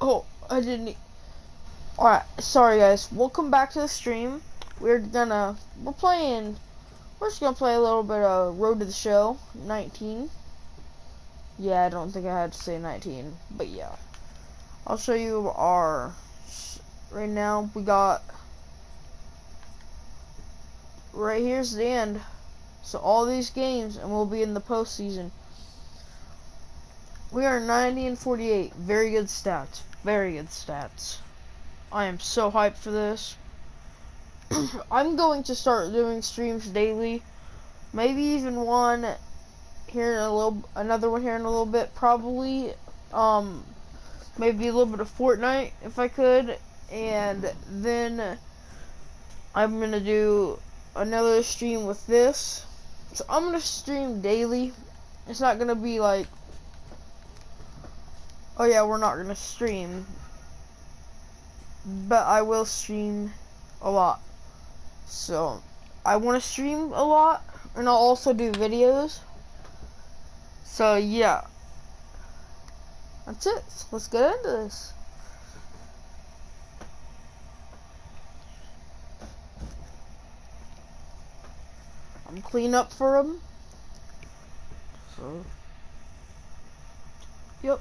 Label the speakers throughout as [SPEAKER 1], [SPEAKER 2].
[SPEAKER 1] Oh, I didn't. Alright, sorry guys. Welcome back to the stream. We're just gonna play a little bit of Road to the Show 19. Yeah, I don't think I had to say 19, but yeah. I'll show you right now we got, right here's the end. So all these games and we'll be in the postseason. We are 90 and 48. Very good stats. Very good stats. I am so hyped for this. I'm going to start doing streams daily. Maybe even another one here in a little bit, probably. Maybe a little bit of Fortnite if I could, and then I'm gonna do another stream with this. So I'm gonna stream daily. It's not gonna be like, oh yeah, we're not gonna stream, but I will stream a lot. So I want to stream a lot, and I'll also do videos. So yeah, that's it. Let's get into this. I'm clean up for him. So yep.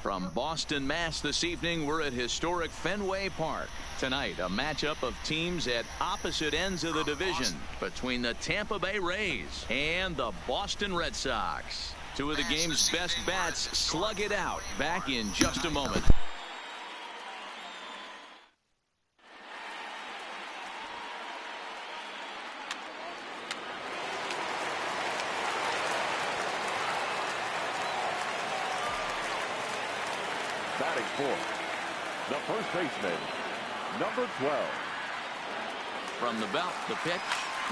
[SPEAKER 2] From Boston, Mass. This evening, we're at historic Fenway Park. Tonight, a matchup of teams at opposite ends of the division between the Tampa Bay Rays and the Boston Red Sox. Two of the game's best bats slug it out. Back in just a moment.
[SPEAKER 3] Batting fourth, the first baseman, number 12.
[SPEAKER 2] From the belt, the pitch.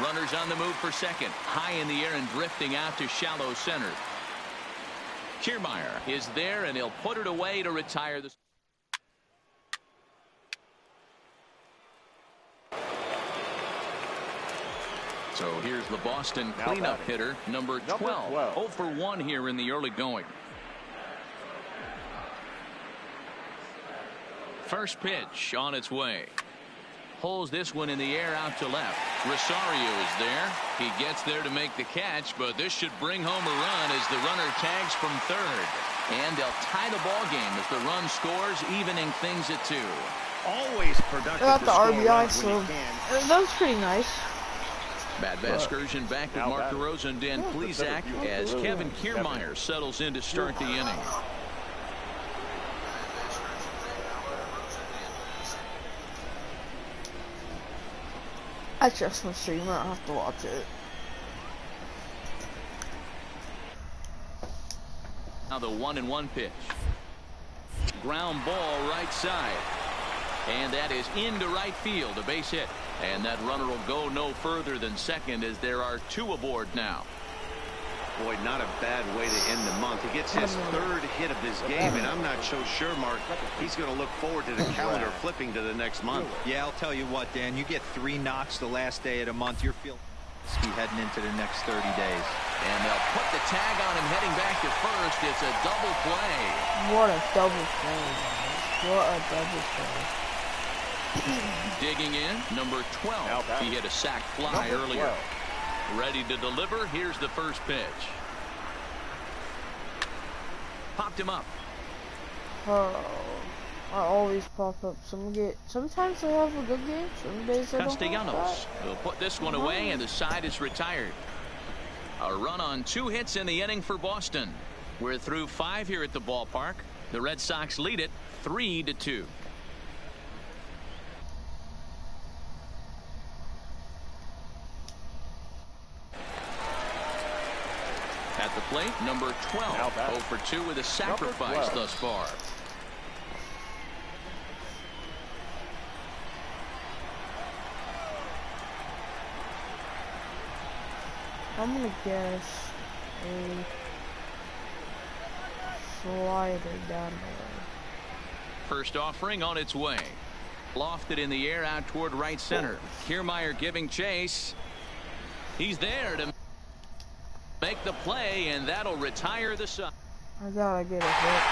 [SPEAKER 2] Runners on the move for second. High in the air and drifting out to shallow center. Kiermaier is there, and he'll put it away to retire the. So here's the Boston cleanup hitter, number 12. 0 for 1 here in the early going. First pitch on its way. Pulls this one in the air out to left. Rosario is there. He gets there to make the catch, but this should bring home a run as the runner tags from third. And they'll tie the ball game as the run scores, evening things at 2.
[SPEAKER 4] Always productive.
[SPEAKER 1] Got the RBI, so that was pretty nice.
[SPEAKER 2] Matt Vasgersian back with Mark DeRosa and Dan Plesac as Kevin Kiermaier settles in to start the inning.
[SPEAKER 1] I trust my stream, I don't have to watch it.
[SPEAKER 2] Now the 1-1 pitch. Ground ball right side. And that is into right field, a base hit. And that runner will go no further than second as there are 2 aboard now.
[SPEAKER 4] Boy, not a bad way to end the month. He gets his 3rd hit of his game, and I'm not so sure, Mark, he's going to look forward to the calendar flipping to the next month.
[SPEAKER 5] Yeah, I'll tell you what, Dan, you get 3 knocks the last day of the month, you're feeling heading into the next 30 days.
[SPEAKER 2] And they'll put the tag on him heading back to first. It's a double play.
[SPEAKER 1] What a double play, guys. What a double play.
[SPEAKER 2] Digging in, number 12. He hit a sac fly earlier. Ready to deliver. Here's the first pitch. Popped him up.
[SPEAKER 1] Oh, I always pop up. Sometimes I have a good game. Some days I don't.
[SPEAKER 2] Castellanos will put this one away, and the side is retired. A run on 2 hits in the inning for Boston. We're through 5 here at the ballpark. The Red Sox lead it 3-2. At the plate, number 12. 0 for 2 with a sacrifice thus far.
[SPEAKER 1] I'm gonna guess a slider down there.
[SPEAKER 2] First offering on its way. Lofted in the air out toward right center. Kiermaier giving chase. He's there to make the play, and that'll retire the side.
[SPEAKER 1] I gotta get a hit.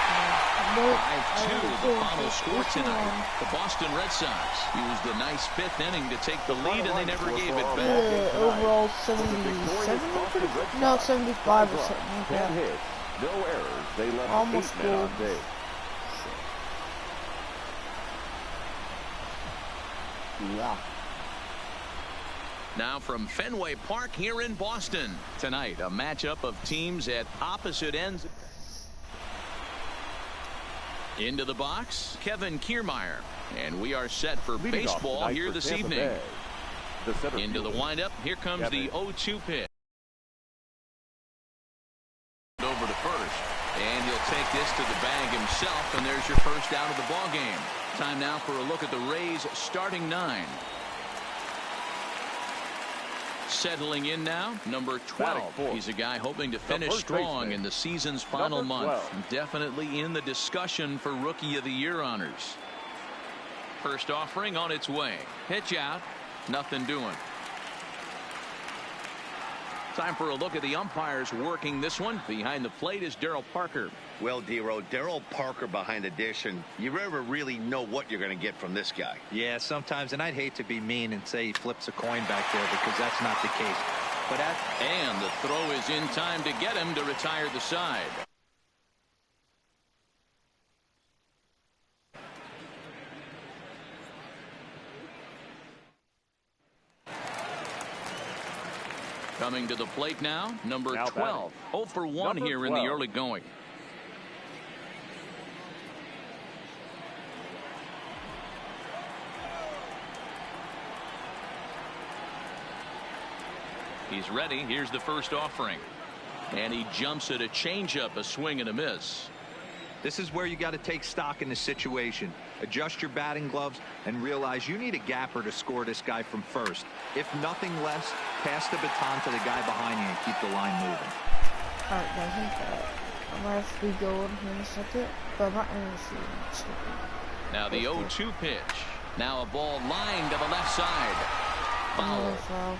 [SPEAKER 1] Nope.
[SPEAKER 2] 5-2 the final score tonight. The Boston Red Sox used a nice 5th inning to take the lead, and they never gave it back.
[SPEAKER 1] Overall 77? No, 75 or something.
[SPEAKER 3] 10 hits, no errors. They left
[SPEAKER 1] Almost
[SPEAKER 3] 8 men on base.
[SPEAKER 1] Yeah.
[SPEAKER 2] Now from Fenway Park here in Boston. Tonight, a matchup of teams at opposite ends. Into the box, Kevin Kiermaier. And we are set for
[SPEAKER 3] Leading
[SPEAKER 2] baseball here this evening. Into the
[SPEAKER 3] fielder,
[SPEAKER 2] windup, here comes
[SPEAKER 3] Kevin.
[SPEAKER 2] the 0-2 pitch. Over to first. And he'll take this to the bag himself, and there's your first out of the ball game. Time now for a look at the Rays starting 9. Settling in now, number 12. He's a guy hoping to finish strong in the season's final month. Definitely in the discussion for Rookie of the Year honors. First offering on its way. Pitch out. Nothing doing. Time for a look at the umpires working this one. Behind the plate is Daryl Parker.
[SPEAKER 4] Well, D-Row, Daryl Parker behind the dish, and you never really know what you're going to get from this guy.
[SPEAKER 5] Yeah, sometimes, and I'd hate to be mean and say he flips a coin back there because that's not the case. But
[SPEAKER 2] and the throw is in time to get him to retire the side. Coming to the plate now, number 12. 0 for 1 here in the early going. He's ready. Here's the first offering. And he jumps at a changeup, a swing and a miss.
[SPEAKER 5] this is where you got to take stock in the situation. Adjust your batting gloves and realize you need a gapper to score this guy from first. If nothing less, pass the baton to the guy behind you and keep the line moving.
[SPEAKER 1] Alright guys, I'm gonna have to go in here in a second, but I'm not gonna see it.
[SPEAKER 2] Now the 0-2 pitch. Now a ball lined to the left side. Foul.
[SPEAKER 1] Foul.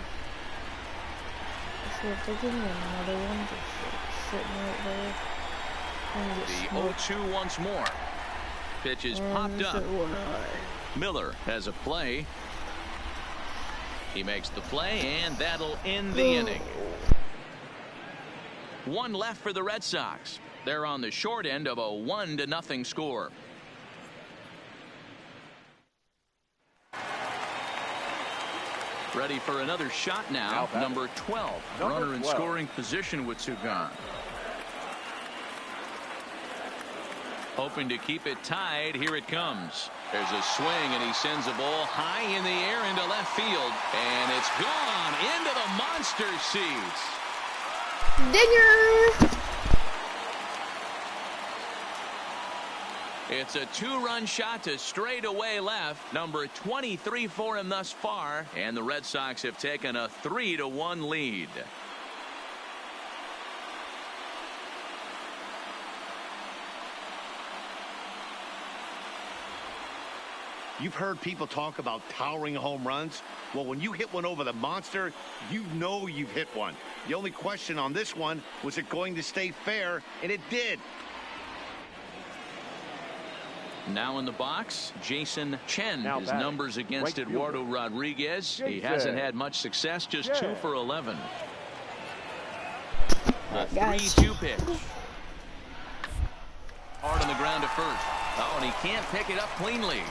[SPEAKER 1] So if they give me another one, just sitting right there.
[SPEAKER 2] The 0-2 once more. Pitch is popped up. Miller has a play. He makes the play, and that'll end the inning. One left for the Red Sox. They're on the short end of a 1-0 score. Ready for another shot now. Number 12. Runner in scoring position with two gone. Hoping to keep it tied. Here it comes. There's a swing, and he sends a ball high in the air into left field. And it's gone into the monster seats.
[SPEAKER 1] Dinger!
[SPEAKER 2] It's a 2-run shot to straightaway left. Number 23 for him thus far. And the Red Sox have taken a 3-1 lead.
[SPEAKER 4] You've heard people talk about towering home runs. Well, when you hit one over the monster, you know you've hit one. The only question on this one, was it going to stay fair? And it did.
[SPEAKER 2] Now in the box, Jason Chen. His numbers against Eduardo Rodriguez. He hasn't had much success, just 2 for 11. A 3-2 pitch. Hard on the ground to first. Oh, and he can't pick it up cleanly.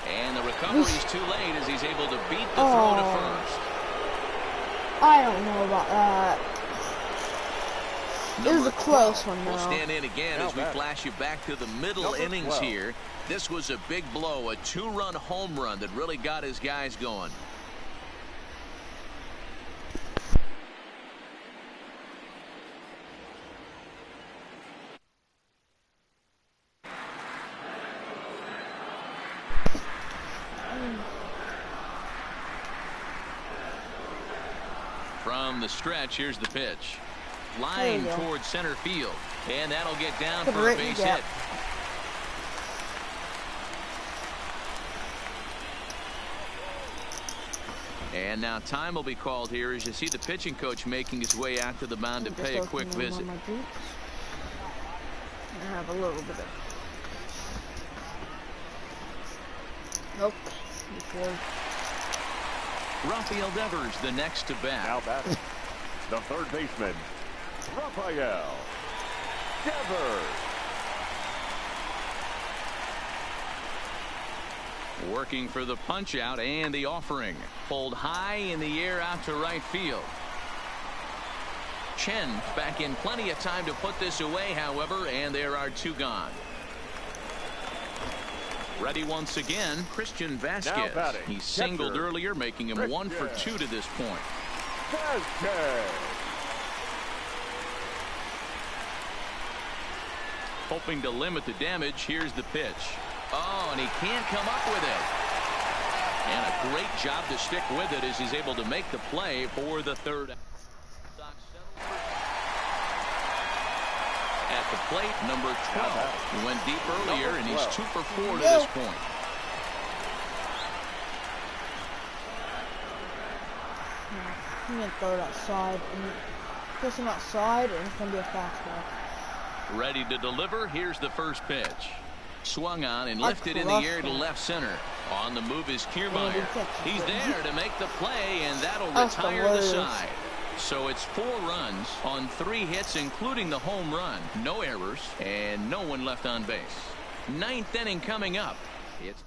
[SPEAKER 2] And the recovery's too late as he's able to beat the throw to first.
[SPEAKER 1] I don't know about that. It was a close one, though.
[SPEAKER 2] We'll stand in again as we flash you back to the middle innings here. This was a big blow, a 2-run home run that really got his guys going. From the stretch, here's the pitch. Line towards center field. And that'll get down for a base hit. And now time will be called here as you see the pitching coach making his way out to the mound to pay a quick visit.
[SPEAKER 1] I have a little bit of. Nope.
[SPEAKER 2] Rafael Devers, the next to bat.
[SPEAKER 3] Now batting, the third baseman, Rafael Devers.
[SPEAKER 2] Working for the punch out and the offering. Pulled high in the air out to right field. Chen back in plenty of time to put this away, however, and there are two gone. Ready once again, Christian Vasquez. He singled earlier, making him 1 for 2 to this point.
[SPEAKER 3] Vasquez.
[SPEAKER 2] Hoping to limit the damage, here's the pitch. Oh, and he can't come up with it. And a great job to stick with it as he's able to make the play for the third. At the plate, number 12. He went deep earlier, and he's 2 for 4 to this point.
[SPEAKER 1] I'm going to throw it outside. Push him outside, and it's going to be a fastball.
[SPEAKER 2] Ready to deliver. Here's the first pitch. Swung on and lifted in the air to left center. On the move is Kiermaier. He's there to make the play, and that'll retire the side. So it's 4 runs on 3 hits, including the home run. No errors, and no one left on base. 9th inning coming up. It's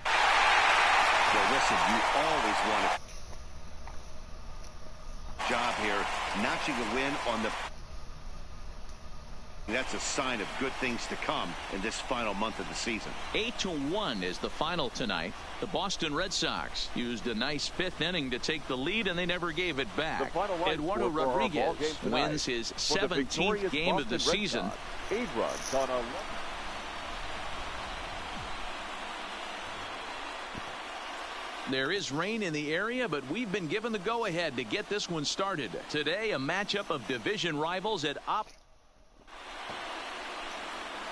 [SPEAKER 4] well, listen, you always want a job here, notching a win on the. That's a sign of good things to come in this final month of the season.
[SPEAKER 2] 8-1 is the final tonight. The Boston Red Sox used a nice 5th inning to take the lead, and they never gave it back. Eduardo Rodriguez wins his 17th game of the season.
[SPEAKER 3] 8 runs on 11.
[SPEAKER 2] There is rain in the area, but we've been given the go-ahead to get this one started. Today, a matchup of division rivals at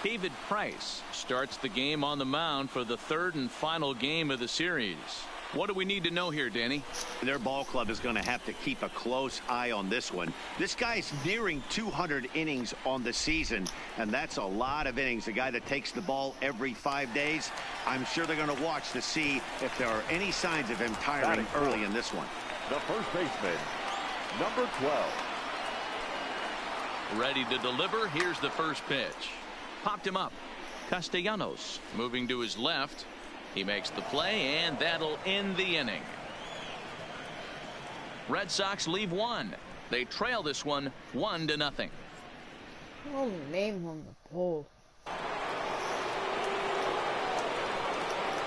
[SPEAKER 2] David Price starts the game on the mound for the 3rd and final game of the series. What do we need to know here, Danny?
[SPEAKER 4] Their ball club is going to have to keep a close eye on this one. This guy's nearing 200 innings on the season, and that's a lot of innings. A guy that takes the ball every 5 days. I'm sure they're going to watch to see if there are any signs of him tiring early in this one.
[SPEAKER 3] The first baseman, number 12.
[SPEAKER 2] Ready to deliver. Here's the first pitch. Popped him up. Castellanos moving to his left. He makes the play, and that'll end the inning. Red Sox leave 1. They trail this one 1-0.
[SPEAKER 1] Oh, name on the pole.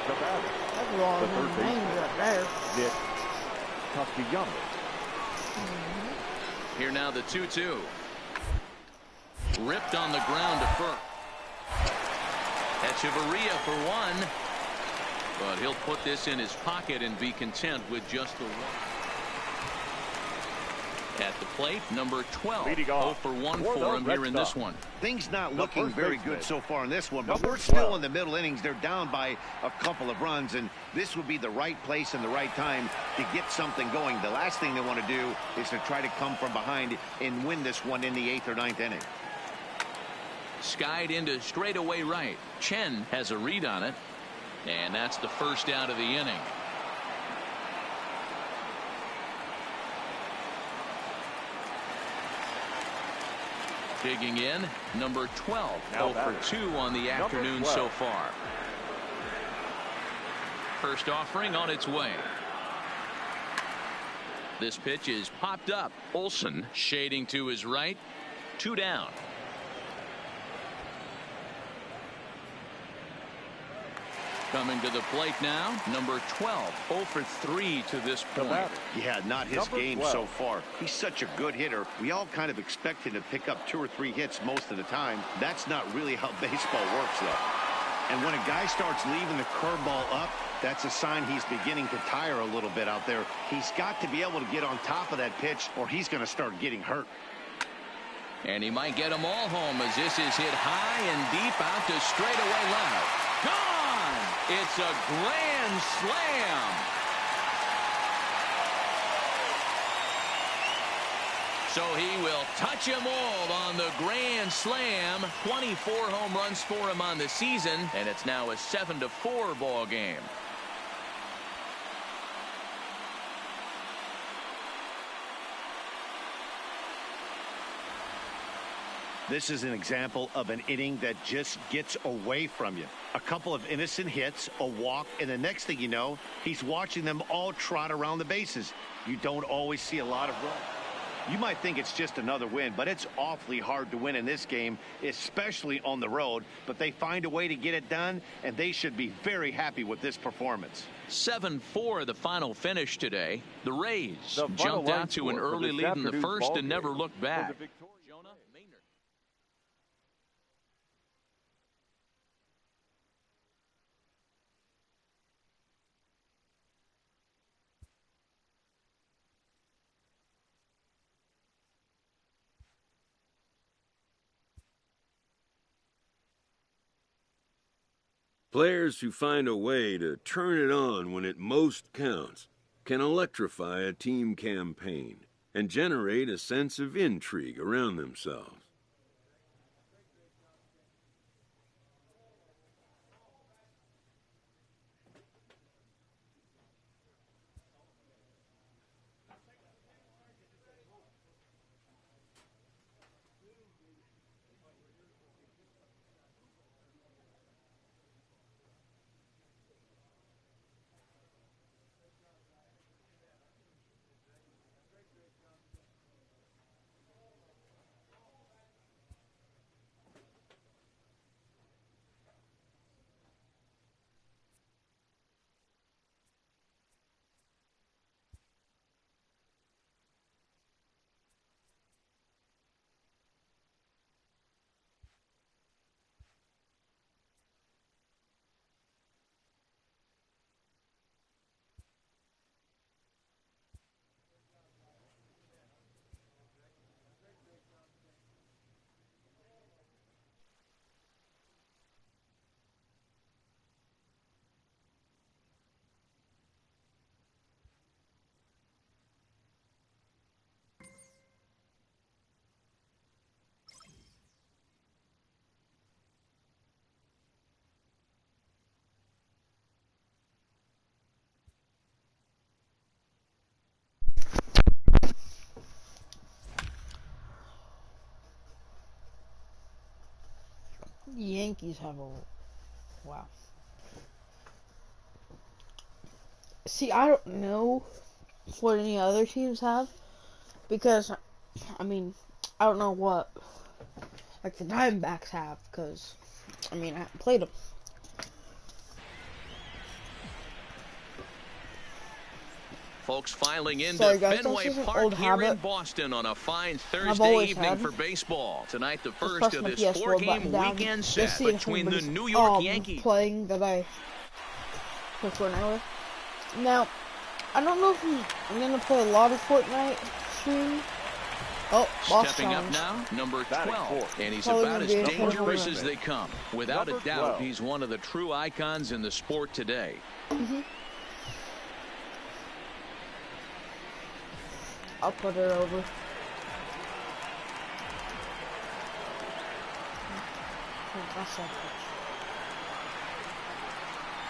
[SPEAKER 3] The batter,
[SPEAKER 1] That's wrong.
[SPEAKER 3] the third
[SPEAKER 1] Names up there.
[SPEAKER 3] Nick Castellanos.
[SPEAKER 2] Here now the 2-2. Ripped on the ground to first. Echeverria for 1. But he'll put this in his pocket and be content with just the 1. At the plate, number 12. 0 for 1 for him here in this one.
[SPEAKER 4] Things not looking very good so far in this one, but we're still in the middle innings. They're down by a couple of runs, and this would be the right place and the right time to get something going. The last thing they want to do is to try to come from behind and win this one in the 8th or 9th inning.
[SPEAKER 2] Skied into straightaway right. Chen has a read on it, and that's the first out of the inning. Digging in, number 12. 0 for 2 on the afternoon so far. First offering on its way. This pitch is popped up. Olsen shading to his right. 2 down. Coming to the plate now, number 12, 0 for 3 to this point.
[SPEAKER 4] Yeah, not his game so far. He's such a good hitter. We all kind of expect him to pick up 2 or 3 hits most of the time. That's not really how baseball works, though. And when a guy starts leaving the curveball up, that's a sign he's beginning to tire a little bit out there. He's got to be able to get on top of that pitch, or he's going to start getting hurt.
[SPEAKER 2] And he might get them all home as this is hit high and deep out to straightaway left. Gone! It's a grand slam. So he will touch them all on the grand slam. 24 home runs for him on the season, and it's now a 7-4 ball game.
[SPEAKER 4] This is an example of an inning that just gets away from you. A couple of innocent hits, a walk, and the next thing you know, he's watching them all trot around the bases. You don't always see a lot of runs. You might think it's just another win, but it's awfully hard to win in this game, especially on the road. But they find a way to get it done, and they should be very happy with this performance.
[SPEAKER 2] 7-4 the final finish today. The Rays jumped out to an early lead in the first and never looked back.
[SPEAKER 6] Players who find a way to turn it on when it most counts can electrify a team campaign and generate a sense of intrigue around themselves.
[SPEAKER 1] The Yankees have a... Wow. See, I don't know what any other teams have. Because, I mean, I don't know what, like, the Diamondbacks have. Because, I mean, I haven't played them.
[SPEAKER 2] Folks filing into
[SPEAKER 1] Sorry, guys,
[SPEAKER 2] Fenway Park here in Boston on a fine Thursday evening for baseball. Tonight, the first of this four-game weekend set between the New York Yankees.
[SPEAKER 1] Playing that I play Fortnite with. Now, I don't know if I'm going to play a lot of Fortnite soon. Oh,
[SPEAKER 2] stepping up now, number 12, and he's about as dangerous as they come. Without a doubt, he's one of the true icons in the sport today.
[SPEAKER 1] I'll put her over.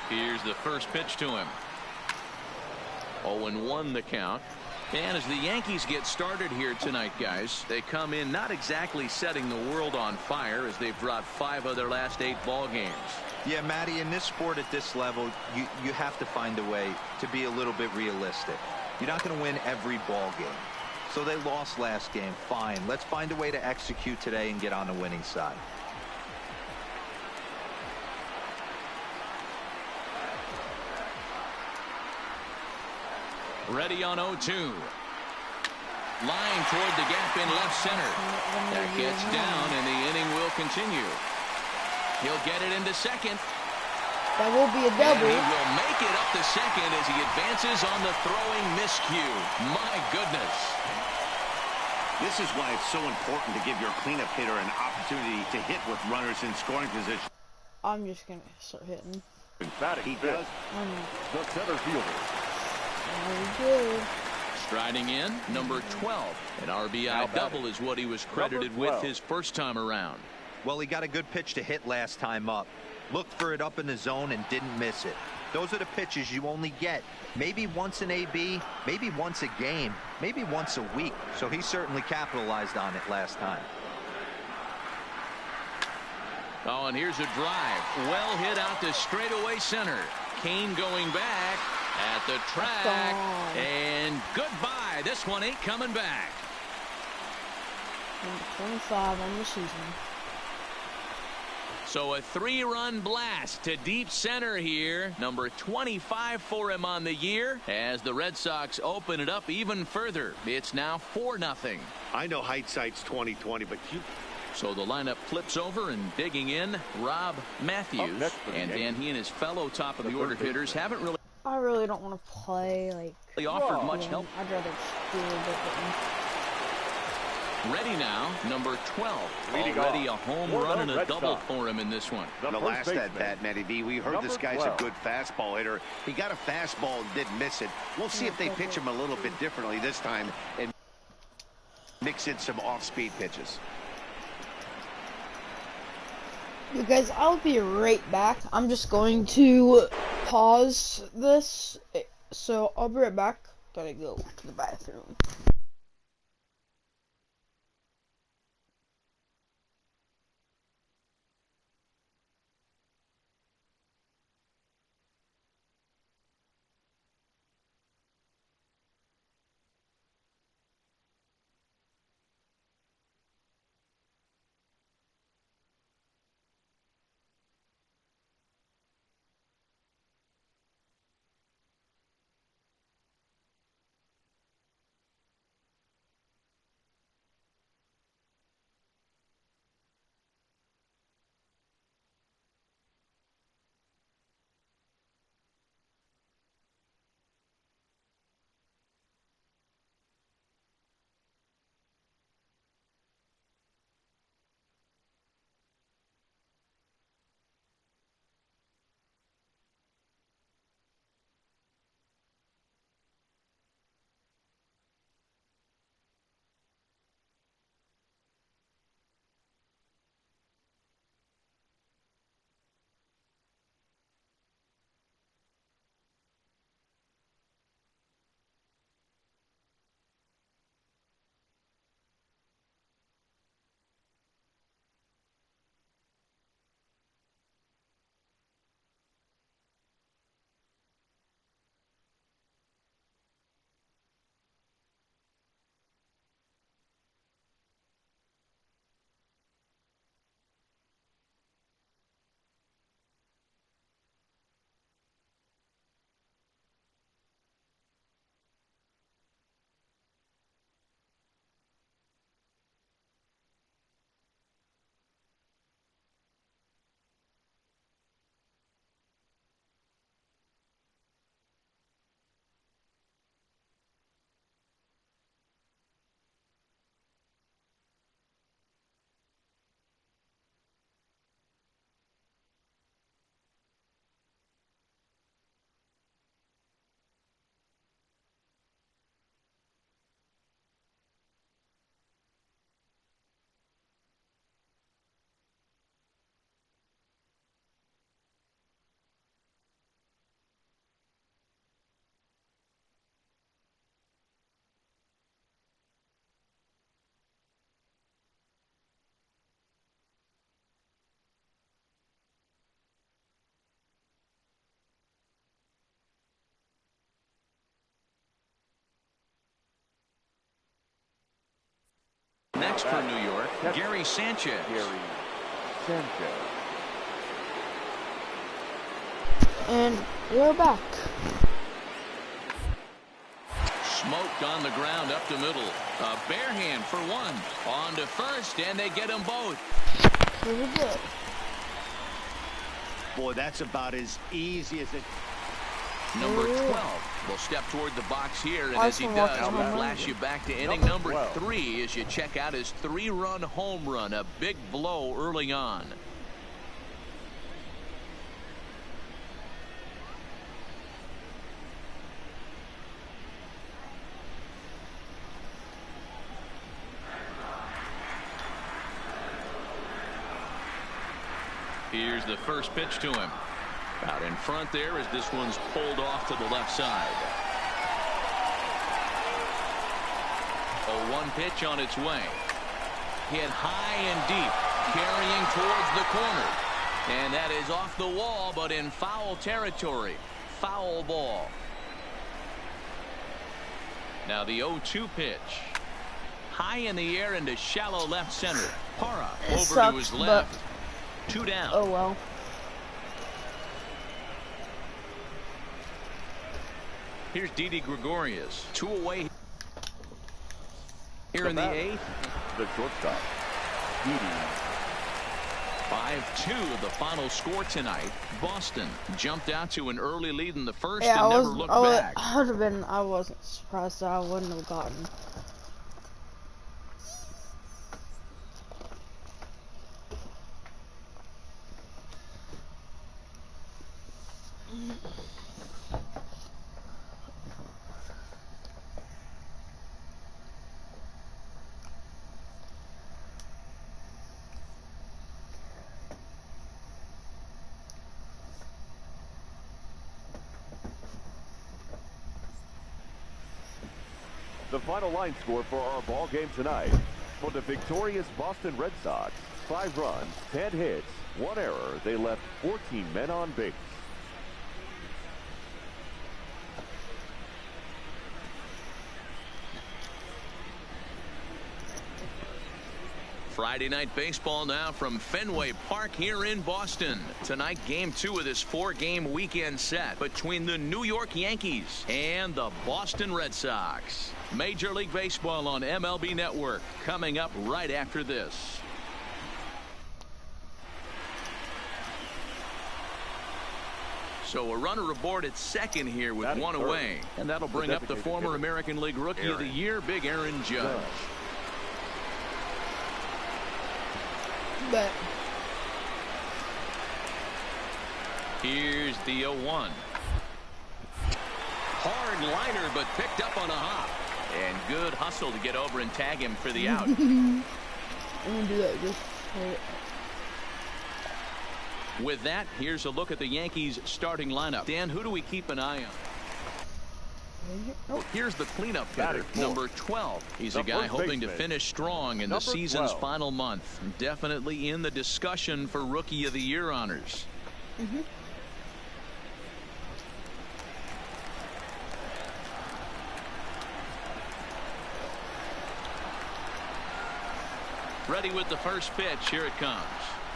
[SPEAKER 2] Here's the first pitch to him. 0-1 the count. And as the Yankees get started here tonight, guys, they come in not exactly setting the world on fire as they've dropped 5 of their last 8 ball games.
[SPEAKER 5] Yeah, Matty, in this sport at this level, you have to find a way to be a little bit realistic. You're not going to win every ball game. So they lost last game. Fine. Let's find a way to execute today and get on the winning side.
[SPEAKER 2] Ready on 0-2. Line toward the gap in left center. That gets down, and the inning will continue. He'll get it into second.
[SPEAKER 1] That will be a double.
[SPEAKER 2] And he will make it up to second as he advances on the throwing miscue. My goodness.
[SPEAKER 4] This is why it's so important to give your cleanup hitter an opportunity to hit with runners in scoring position.
[SPEAKER 1] I'm just going to start hitting.
[SPEAKER 3] Emphatic, he does. The center fielder.
[SPEAKER 1] Very good.
[SPEAKER 2] Riding in, number 12. An RBI double is what he was credited with his first time around.
[SPEAKER 5] Well, he got a good pitch to hit last time up. Looked for it up in the zone and didn't miss it. Those are the pitches you only get maybe once in AB, maybe once a game, maybe once a week. So he certainly capitalized on it last time.
[SPEAKER 2] Oh, and here's a drive. Well hit out to straightaway center. Kane going back at the track. And goodbye. This one ain't coming back.
[SPEAKER 1] Number 25 on the season.
[SPEAKER 2] So a 3-run blast to deep center here. Number 25 for him on the year as the Red Sox open it up even further. It's now 4-0.
[SPEAKER 4] I know hindsight's 20/20, but you.
[SPEAKER 2] So the lineup flips over, and digging in, Rob Matthews. And Dan, he and his fellow top of the order hitters haven't really.
[SPEAKER 1] I really don't want to play like.
[SPEAKER 2] Offered much help.
[SPEAKER 1] I'd rather just do a bit.
[SPEAKER 2] Ready now, number 12. Already a home run and a double for him in this one.
[SPEAKER 4] The last at bat, Matty B, we heard this guy's a good fastball hitter. He got a fastball and didn't miss it. We'll see if they pitch him a little bit differently this time and mix in some off-speed pitches.
[SPEAKER 1] You guys, I'll be right back. I'm just going to pause this, so I'll be right back. Gotta go to the bathroom.
[SPEAKER 2] Next for New York, Gary Sanchez.
[SPEAKER 1] And we're back.
[SPEAKER 2] Smoked on the ground up the middle. A bare hand for one. On to first, and they get them both.
[SPEAKER 1] Here we go.
[SPEAKER 4] Boy, that's about as easy as it.
[SPEAKER 2] Number 12 will step toward the box here, and as he does, we'll flash you back to inning number 3 as you check out his 3-run home run. A big blow early on. Here's the first pitch to him. Out in front there as this one's pulled off to the left side. A 1 pitch on its way. Hit high and deep, carrying towards the corner. And that is off the wall, but in foul territory. Foul ball. Now the 0-2 pitch. High in the air into shallow left center. Parra over to his left. 2 down.
[SPEAKER 1] Oh well.
[SPEAKER 2] Here's Didi Gregorius. 2 away here in the 8th.
[SPEAKER 3] The shortstop, Didi.
[SPEAKER 2] 5-2 the final score tonight. Boston jumped out to an early lead in the first
[SPEAKER 1] Yeah,
[SPEAKER 2] and never looked back.
[SPEAKER 1] I would have been. I wasn't surprised that I wouldn't have gotten.
[SPEAKER 3] The final line score for our ball game tonight. For the victorious Boston Red Sox, 5 runs, 10 hits, 1 error. They left 14 men on base.
[SPEAKER 2] Friday night baseball now from Fenway Park here in Boston. Tonight, game 2 of this 4-game weekend set between the New York Yankees and the Boston Red Sox. Major League Baseball on MLB Network coming up right after this. So a runner aboard at second here with 1 away. And that'll bring up the former American League Rookie of the Year, Big Aaron Judge.
[SPEAKER 1] But
[SPEAKER 2] here's the 0-1. Hard liner, but picked up on a hop. And good hustle to get over and tag him for the out.
[SPEAKER 1] I'm gonna do that just
[SPEAKER 2] With that, here's a look at the Yankees starting lineup. Dan, who do we keep an eye on? Here's the cleanup hitter, number 12. He's a guy hoping to finish strong in the season's final month. Definitely in the discussion for Rookie of the Year honors. Ready with the first pitch. Here it comes.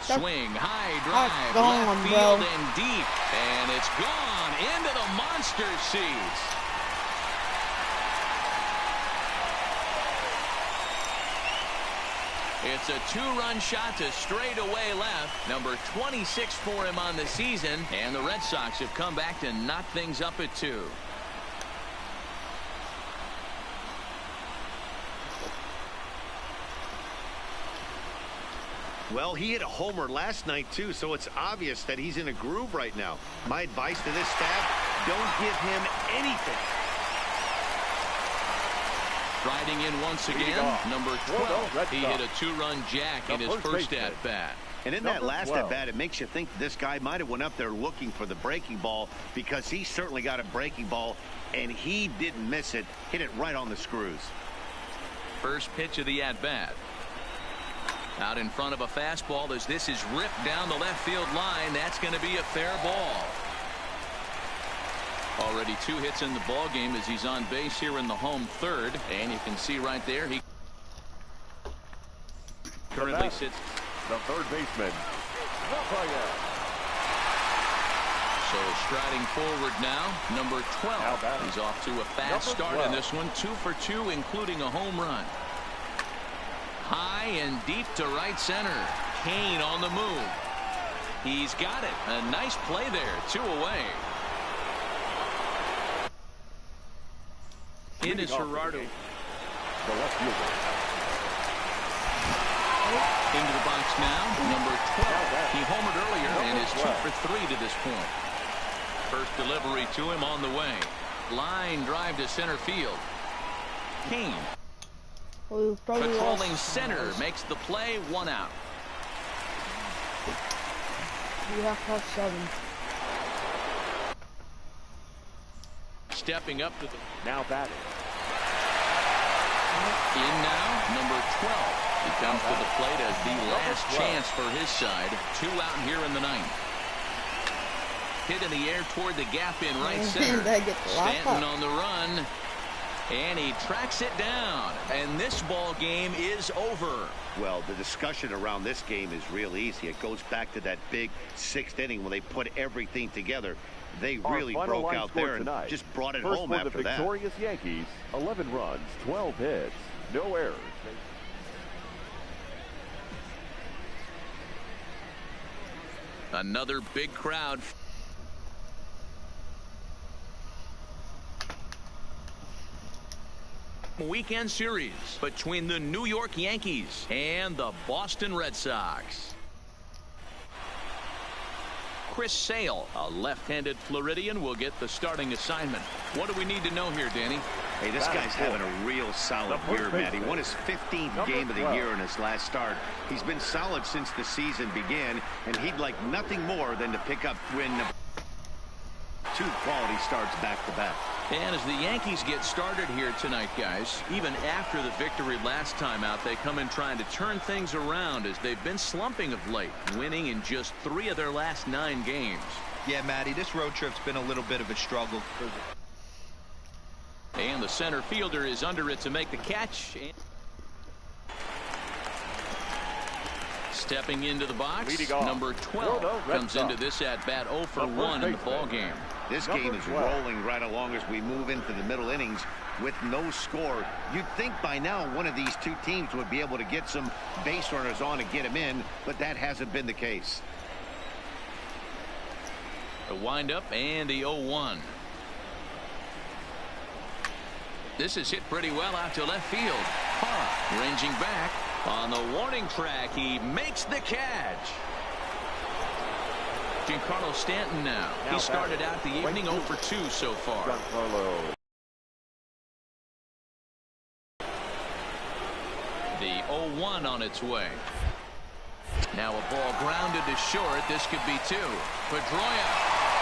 [SPEAKER 2] Swing, high drive, left field and deep. And it's gone into the monster seats. It's a 2-run shot to straightaway left. Number 26 for him on the season. And the Red Sox have come back to knock things up at 2.
[SPEAKER 4] Well, he hit a homer last night, too, so it's obvious that he's in a groove right now. My advice to this staff, don't give him anything.
[SPEAKER 2] Riding in once again, number 12. He hit a 2-run jack in his first at-bat.
[SPEAKER 4] And in that last at-bat, it makes you think this guy might have went up there looking for the breaking ball, because he certainly got a breaking ball, and he didn't miss it. Hit it right on the screws.
[SPEAKER 2] First pitch of the at-bat. Out in front of a fastball as this is ripped down the left field line. That's going to be a fair ball. Already 2 hits in the ball game as he's on base here in the home third. And you can see right there he currently sits.
[SPEAKER 3] The third baseman, Rafael.
[SPEAKER 2] So striding forward now, number 12. He's off to a fast start in this one. 2 for 2, including a home run. High and deep to right center. Kane on the move. He's got it. A nice play there. 2 away. In is Gerardo.
[SPEAKER 3] The left fielder.
[SPEAKER 2] Into the box now, number 12. He homered earlier and is 2 for 3 to this point. First delivery to him on the way. Line drive to center field. Kane. Patrolling center makes the play. 1 out.
[SPEAKER 1] You have to have 7.
[SPEAKER 2] Stepping up to the...
[SPEAKER 3] Now batting.
[SPEAKER 2] In now, number 12. He comes to the plate as the last chance for his side. 2 out here in the 9th. Hit in the air toward the gap in right center. Stanton on the run. And he tracks it down. And this ball game is over.
[SPEAKER 4] Well, the discussion around this game is real easy. It goes back to that big 6th inning when they put everything together. They really broke out there and just brought it home after that.
[SPEAKER 3] For the victorious Yankees, 11 runs, 12 hits, no errors.
[SPEAKER 2] Another big crowd. Weekend series between the New York Yankees and the Boston Red Sox. Chris Sale, a left-handed Floridian, will get the starting assignment. What do we need to know here, Danny?
[SPEAKER 4] Hey, this guy's having a real solid year, Matt. He won his 15th game of the year in his last start. He's been solid since the season began, and he'd like nothing more than to pick up win 2 quality starts back-to-back.
[SPEAKER 2] And as the Yankees get started here tonight, guys, even after the victory last time out, they come in trying to turn things around as they've been slumping of late, winning in just 3 of their last 9 games.
[SPEAKER 5] Yeah, Matty, this road trip's been a little bit of a struggle.
[SPEAKER 2] And the center fielder is under it to make the catch. Stepping into the box, number 12 comes into this at-bat 0 for 1 in the ball game.
[SPEAKER 4] This game is rolling right along as we move into the middle innings with no score. You'd think by now one of these 2 teams would be able to get some base runners on and get them in, but that hasn't been the case.
[SPEAKER 2] The windup and the 0-1. This is hit pretty well out to left field. Ranging back on the warning track. He makes the catch. Giancarlo Stanton now. He started out the evening 0 for 2 so far. The 0-1 on its way. Now a ball grounded to short. This could be 2. Pedroia.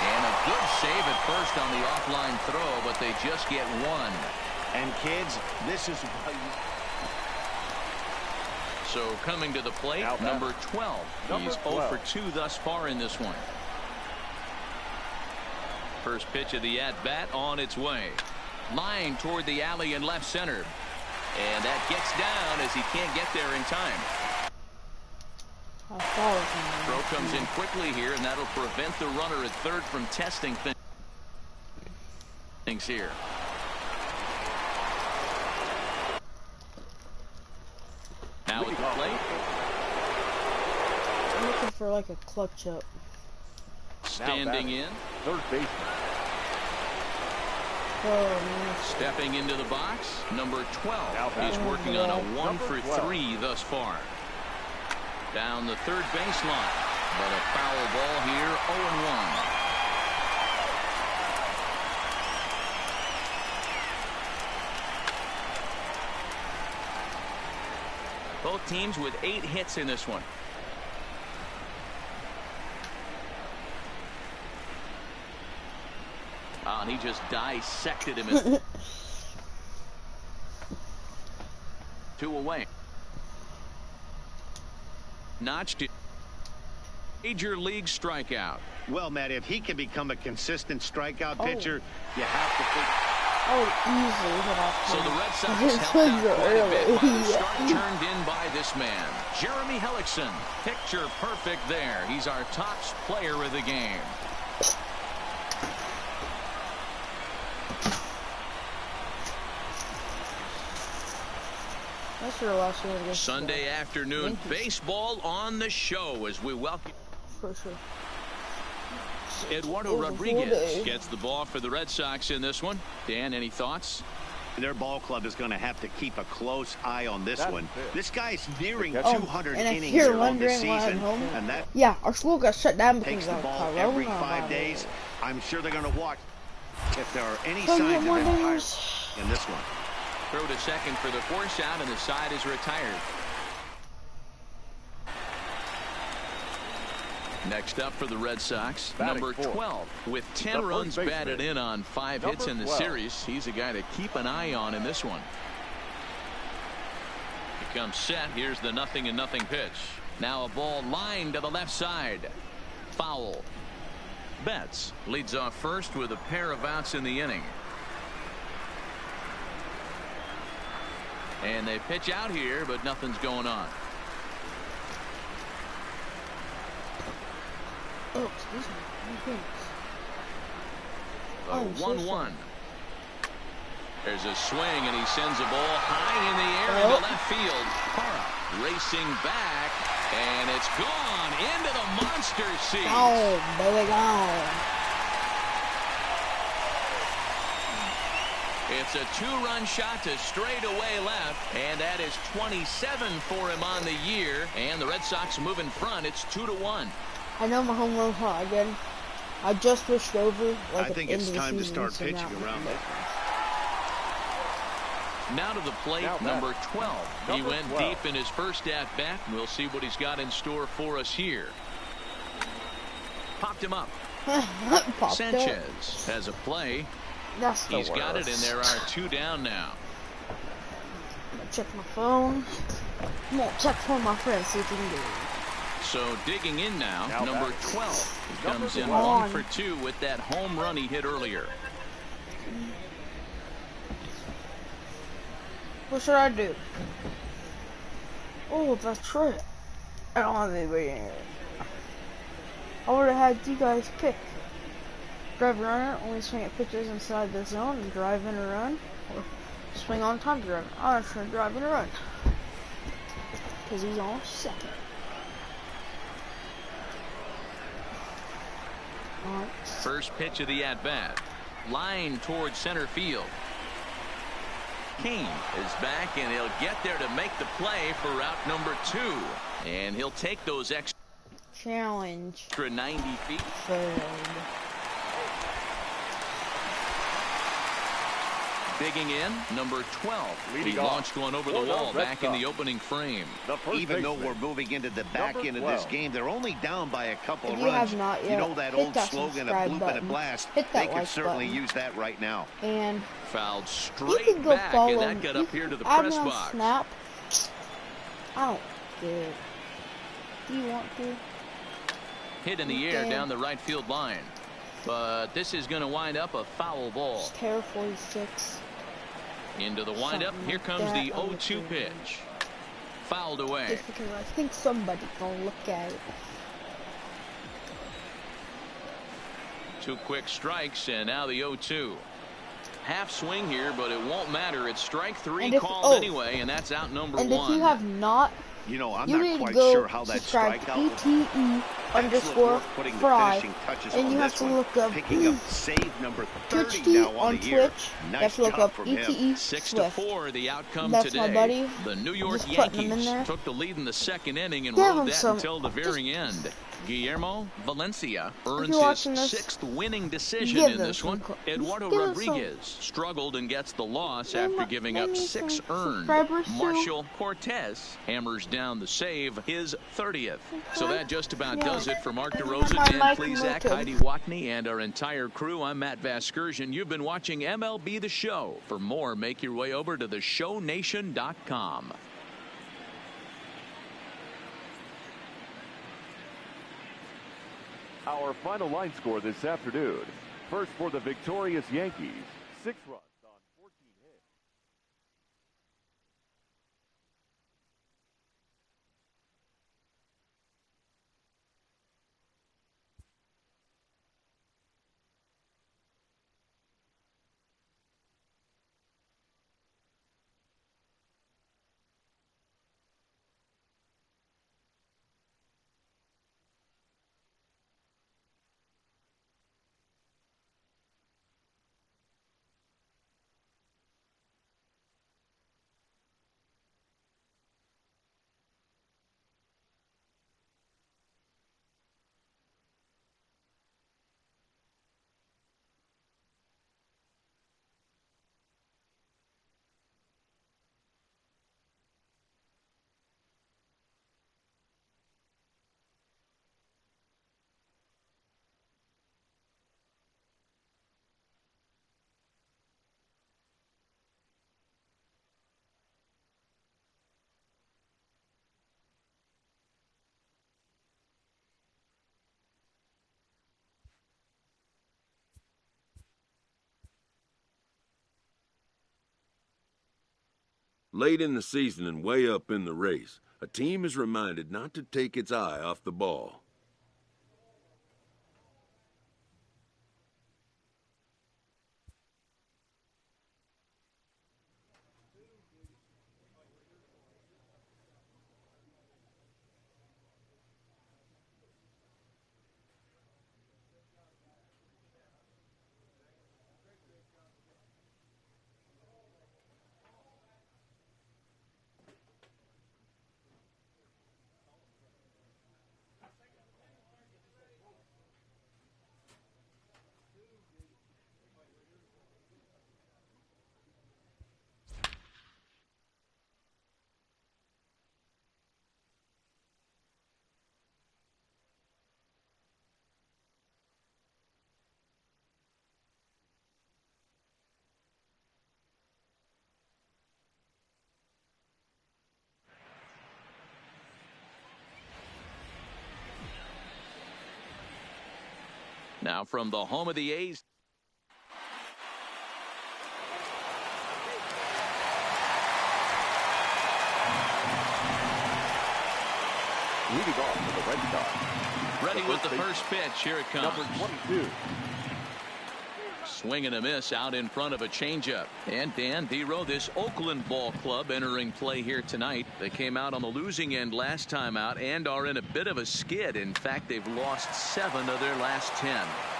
[SPEAKER 2] And a good save at first on the offline throw, but they just get 1.
[SPEAKER 4] And kids, this is why you...
[SPEAKER 2] So coming to the plate, number 12. He's 0 for 2 thus far in this one. First pitch of the at-bat on its way. Line toward the alley in left center. And that gets down as he can't get there in time. Throw comes in quickly here, and that'll prevent the runner at third from testing things here. Now at the plate.
[SPEAKER 1] I'm looking for like a clutch up.
[SPEAKER 2] Standing in.
[SPEAKER 3] Third baseman.
[SPEAKER 2] Stepping into the box, number 12. He's working on a 1 for 3 thus far. Down the third baseline, but a foul ball here, 0-1. Both teams with 8 hits in this one. And he just dissected him. 2 away. Notched it. Major league strikeout.
[SPEAKER 4] Well, Matt, if he can become a consistent strikeout pitcher, you have to think.
[SPEAKER 1] Easily hit off.
[SPEAKER 2] So the Red Sox helped out quite a bit by the start turned in by this man, Jeremy Hellickson. Picture perfect there. He's our top player of the game.
[SPEAKER 1] That's your last one.
[SPEAKER 2] Sunday afternoon baseball on the show as we welcome.
[SPEAKER 1] For sure.
[SPEAKER 2] Eduardo Rodriguez gets the ball for the Red Sox in this one. Dan, any thoughts?
[SPEAKER 4] Their ball club is going to have to keep a close eye on this one. This guy's nearing 200 innings here on this season, and that
[SPEAKER 1] our school got shut down because
[SPEAKER 4] takes the ball every 5 days. I'm sure they're going to watch if there are any signs of empire in this one.
[SPEAKER 2] Throw to second for the force out, and the side is retired. Next up for the Red Sox,
[SPEAKER 3] Batting
[SPEAKER 2] number
[SPEAKER 3] fourth.
[SPEAKER 2] 12. With 10
[SPEAKER 3] The
[SPEAKER 2] runs
[SPEAKER 3] first
[SPEAKER 2] batted
[SPEAKER 3] baseman,
[SPEAKER 2] in on 5 hits in the
[SPEAKER 3] 12.
[SPEAKER 2] series, he's a guy to keep an eye on in this one. He comes set. Here's the 0-0 pitch. Now a ball lined to the left side. Foul. Betts leads off first with a pair of outs in the inning. And they pitch out here, but nothing's going on.
[SPEAKER 1] Oh, excuse me. My goodness.
[SPEAKER 2] A
[SPEAKER 1] Oh, I'm so
[SPEAKER 2] 1-1.
[SPEAKER 1] sorry.
[SPEAKER 2] There's a swing, and he sends a ball high in the air
[SPEAKER 1] Oh.
[SPEAKER 2] into left field. Parra racing back, and it's gone into the monster seat.
[SPEAKER 1] Oh, baby, gone.
[SPEAKER 2] It's a 2-run shot to straightaway left, and that is 27 for him on the year. And the Red Sox move in front. It's 2-1.
[SPEAKER 1] I know my home run hot again. I just switched over. Like,
[SPEAKER 4] I think
[SPEAKER 1] at the
[SPEAKER 4] it's
[SPEAKER 1] end of the
[SPEAKER 4] time to
[SPEAKER 1] season,
[SPEAKER 4] start
[SPEAKER 1] so
[SPEAKER 4] pitching
[SPEAKER 1] now-
[SPEAKER 4] around it.
[SPEAKER 2] Now to the plate,
[SPEAKER 3] Now
[SPEAKER 2] number 12. He
[SPEAKER 3] Number
[SPEAKER 2] went
[SPEAKER 3] 12.
[SPEAKER 2] deep in his first at-bat. We'll see what he's got in store for us here. Popped him up.
[SPEAKER 1] Popped up.
[SPEAKER 2] Sanchez has a play.
[SPEAKER 1] That's the
[SPEAKER 2] He's
[SPEAKER 1] worst.
[SPEAKER 2] got it, and there are 2 down now.
[SPEAKER 1] I'm gonna check my phone. I'm gonna check for my friends, see if we can do it.
[SPEAKER 2] So digging in now,
[SPEAKER 3] Now
[SPEAKER 2] number
[SPEAKER 3] batting.
[SPEAKER 2] 12. He
[SPEAKER 3] Number
[SPEAKER 2] comes in
[SPEAKER 3] 12.
[SPEAKER 2] 1 for 2 with that home run he hit earlier.
[SPEAKER 1] What should I do? Oh, that's right. I don't have anybody in here. I would have had you guys pick. Drive and run, only swing at pitches inside the zone, and drive in and run. Or swing on time to run. I'm just going to drive in and run. Because he's on second. Alright.
[SPEAKER 2] First pitch of the at-bat. Line towards center field. Kane is back, and he'll get there to make the play for route number 2. And he'll take those extra
[SPEAKER 1] Challenge
[SPEAKER 2] 90 feet.
[SPEAKER 1] failed.
[SPEAKER 2] Digging in, number 12.
[SPEAKER 3] Leading
[SPEAKER 2] He
[SPEAKER 3] off
[SPEAKER 2] launched one over
[SPEAKER 3] for
[SPEAKER 2] the
[SPEAKER 3] the
[SPEAKER 2] wall
[SPEAKER 3] Red
[SPEAKER 2] back in the
[SPEAKER 3] Sox.
[SPEAKER 2] opening frame.
[SPEAKER 3] The first
[SPEAKER 4] Even though
[SPEAKER 3] baseman,
[SPEAKER 4] we're moving into the back
[SPEAKER 3] number
[SPEAKER 4] end of this
[SPEAKER 3] 12.
[SPEAKER 4] game, they're only down by a couple
[SPEAKER 1] If
[SPEAKER 4] of
[SPEAKER 1] you
[SPEAKER 4] runs.
[SPEAKER 1] have not
[SPEAKER 4] You
[SPEAKER 1] yet,
[SPEAKER 4] know that
[SPEAKER 1] hit
[SPEAKER 4] old
[SPEAKER 1] that
[SPEAKER 4] slogan, a
[SPEAKER 1] subscribe
[SPEAKER 4] bloop and a
[SPEAKER 1] button.
[SPEAKER 4] blast.
[SPEAKER 1] Hit that
[SPEAKER 4] They could
[SPEAKER 1] like
[SPEAKER 4] certainly
[SPEAKER 1] button.
[SPEAKER 4] use that right now.
[SPEAKER 1] And
[SPEAKER 2] Fouled
[SPEAKER 1] you
[SPEAKER 2] straight
[SPEAKER 1] can go
[SPEAKER 2] back,
[SPEAKER 1] follow
[SPEAKER 2] and that got
[SPEAKER 1] you
[SPEAKER 2] up here to the
[SPEAKER 1] can add
[SPEAKER 2] press
[SPEAKER 1] me on
[SPEAKER 2] box.
[SPEAKER 1] Snap. I don't care. Do you want to?
[SPEAKER 2] Hit in the air
[SPEAKER 1] Okay.
[SPEAKER 2] down the right field line. But this is going to wind up a foul ball.
[SPEAKER 1] It's Terror 46.
[SPEAKER 2] Into the windup.
[SPEAKER 1] Something
[SPEAKER 2] Here
[SPEAKER 1] like
[SPEAKER 2] comes
[SPEAKER 1] that.
[SPEAKER 2] the
[SPEAKER 1] I would
[SPEAKER 2] 0-2
[SPEAKER 1] do.
[SPEAKER 2] pitch. Fouled away.
[SPEAKER 1] Just because I think somebody's gonna look at it.
[SPEAKER 2] 2 quick strikes, and now the 0-2. Half swing here, but it won't matter. It's strike 3
[SPEAKER 1] And if-
[SPEAKER 2] called
[SPEAKER 1] oh.
[SPEAKER 2] anyway, and that's out number
[SPEAKER 1] And
[SPEAKER 2] 1.
[SPEAKER 1] if you have not,
[SPEAKER 4] You know, I'm
[SPEAKER 1] you
[SPEAKER 4] not
[SPEAKER 1] need to
[SPEAKER 4] quite
[SPEAKER 1] go
[SPEAKER 4] sure how that
[SPEAKER 1] subscribe to
[SPEAKER 4] strikeout was.
[SPEAKER 1] ETE
[SPEAKER 4] Excellent
[SPEAKER 1] underscore
[SPEAKER 4] work putting the
[SPEAKER 1] fry.
[SPEAKER 4] finishing touches
[SPEAKER 1] And
[SPEAKER 4] on
[SPEAKER 1] you have
[SPEAKER 4] this
[SPEAKER 1] to
[SPEAKER 4] one,
[SPEAKER 1] look up
[SPEAKER 4] picking up save number 30
[SPEAKER 1] Twitch T
[SPEAKER 4] now on
[SPEAKER 1] on
[SPEAKER 4] the year.
[SPEAKER 1] Twitch. You have
[SPEAKER 4] Nice
[SPEAKER 1] to look
[SPEAKER 4] job
[SPEAKER 1] up
[SPEAKER 4] from him.
[SPEAKER 1] ETE
[SPEAKER 2] 6-4,
[SPEAKER 1] Swift.
[SPEAKER 2] the outcome
[SPEAKER 1] That's
[SPEAKER 2] today.
[SPEAKER 1] my buddy.
[SPEAKER 2] The New York
[SPEAKER 1] Just putting him in
[SPEAKER 2] Yankees
[SPEAKER 1] there.
[SPEAKER 2] took the lead in the second inning and
[SPEAKER 1] Give
[SPEAKER 2] rode
[SPEAKER 1] him
[SPEAKER 2] that
[SPEAKER 1] some-
[SPEAKER 2] until the very end. Guillermo Valencia earns
[SPEAKER 1] you're
[SPEAKER 2] his
[SPEAKER 1] watching this,
[SPEAKER 2] 6th winning decision
[SPEAKER 1] give
[SPEAKER 2] in
[SPEAKER 1] them
[SPEAKER 2] this
[SPEAKER 1] some
[SPEAKER 2] one.
[SPEAKER 1] co-
[SPEAKER 2] Eduardo
[SPEAKER 1] give them some-
[SPEAKER 2] Rodriguez struggled and gets the loss
[SPEAKER 1] Give
[SPEAKER 2] after
[SPEAKER 1] them-
[SPEAKER 2] giving
[SPEAKER 1] give
[SPEAKER 2] up
[SPEAKER 1] me
[SPEAKER 2] 6
[SPEAKER 1] some
[SPEAKER 2] earned.
[SPEAKER 1] subscribers, too.
[SPEAKER 2] Marshall Cortez hammers down the save, his 30th. So that just about
[SPEAKER 1] Yeah.
[SPEAKER 2] does it for Mark
[SPEAKER 1] And
[SPEAKER 2] DeRosa,
[SPEAKER 1] my
[SPEAKER 2] Dan
[SPEAKER 1] mic
[SPEAKER 2] Plesac,
[SPEAKER 1] moved.
[SPEAKER 2] Heidi Watney, and our entire crew. I'm Matt Vasgersian. You've been watching MLB The Show. For more, make your way over to theshownation.com.
[SPEAKER 3] Our final line score this afternoon. First for the victorious Yankees, 6 runs on 14 hits.
[SPEAKER 6] Late in the season and way up in the race, a team is reminded not to take its eye off the ball.
[SPEAKER 2] Now from the home of the A's.
[SPEAKER 3] Leading off for the Red Sox.
[SPEAKER 2] Ready with the first pitch. Here it comes.
[SPEAKER 3] Number 22.
[SPEAKER 2] Swing and a miss out in front of a changeup. And Dan Dero, this Oakland ball club entering play here tonight. They came out on the losing end last time out and are in a bit of a skid. In fact, they've lost 7 of their last 10.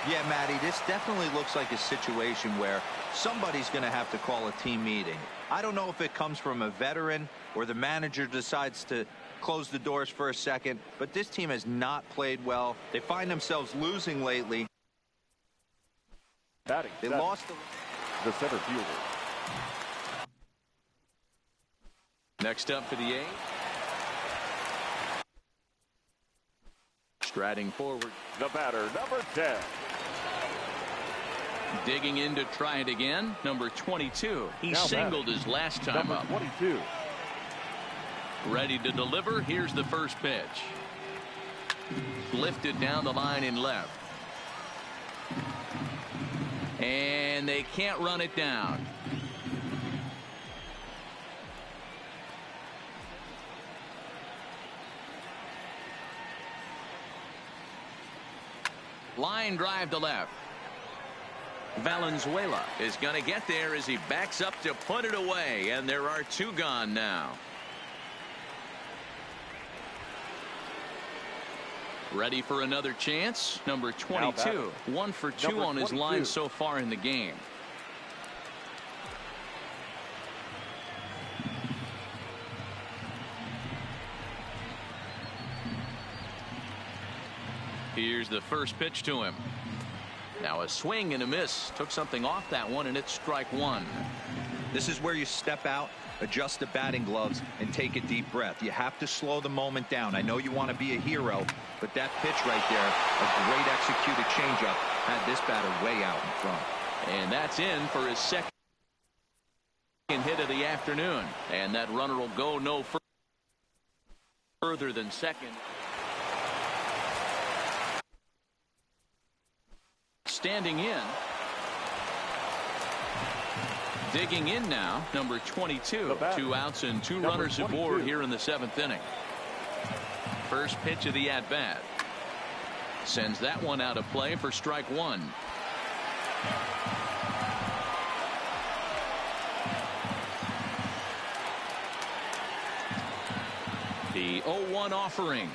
[SPEAKER 5] Yeah, Matty, this definitely looks like a situation where somebody's going to have to call a team meeting. I don't know if it comes from a veteran or the manager decides to close the doors for a second, but this team has not played well. They find themselves losing lately.
[SPEAKER 3] Batting
[SPEAKER 5] They
[SPEAKER 3] seven,
[SPEAKER 5] lost
[SPEAKER 3] the center fielder.
[SPEAKER 2] Next up for the A's. Striding forward.
[SPEAKER 3] The batter, number 10.
[SPEAKER 2] Digging in to try it again. Number 22. He
[SPEAKER 3] Now
[SPEAKER 2] singled his last time
[SPEAKER 3] Number
[SPEAKER 2] up.
[SPEAKER 3] 22.
[SPEAKER 2] Ready to deliver. Here's the first pitch. Lifted down the line in left. And they can't run it down. Line drive to left. Valenzuela is going to get there as he backs up to put it away, and there are 2 gone now. Ready for another chance. Number 22. 1 for 2
[SPEAKER 3] Number
[SPEAKER 2] on his
[SPEAKER 3] 22.
[SPEAKER 2] line so far in the game. Here's the first pitch to him. Now a swing and a miss. Took something off that one, and it's strike 1.
[SPEAKER 5] This is where you step out, adjust the batting gloves, and take a deep breath. You have to slow the moment down. I know you want to be a hero, but that pitch right there, a great executed changeup, had this batter way out in front.
[SPEAKER 2] And that's in for his second hit of the afternoon. And that runner will go no further than second. Standing in. Digging in now, number 22. 2 outs and 2 runners aboard here in the 7th inning. First pitch of the at-bat. Sends that one out of play for strike 1. The 0-1 offering.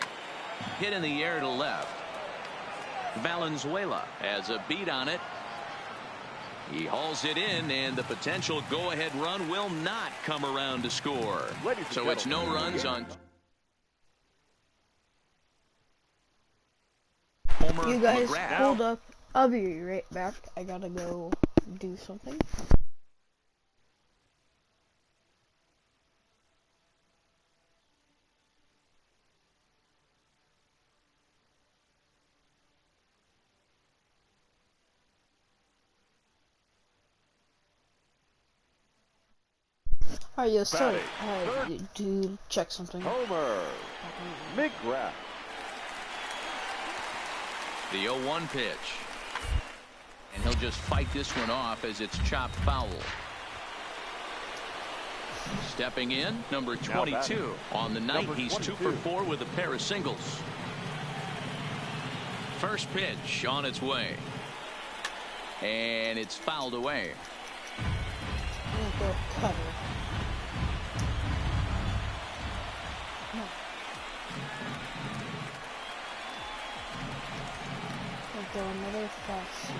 [SPEAKER 2] Hit in the air to left. Valenzuela has a beat on it. He hauls it in, and the potential go-ahead run will not come around to score. So it's no runs on Homer
[SPEAKER 1] You guys,
[SPEAKER 2] McGrath.
[SPEAKER 1] hold up. I'll be right back. I gotta go do something. Alright, yo, sorry. Dude, check something.
[SPEAKER 3] Homer McGrath.
[SPEAKER 2] The 0-1 pitch. And he'll just fight this one off as it's chopped foul. Stepping in, number 22. On the night, he's 2 for 4 with a pair of singles. First pitch on its way. And it's fouled away.
[SPEAKER 1] Go cover. Go another fuss.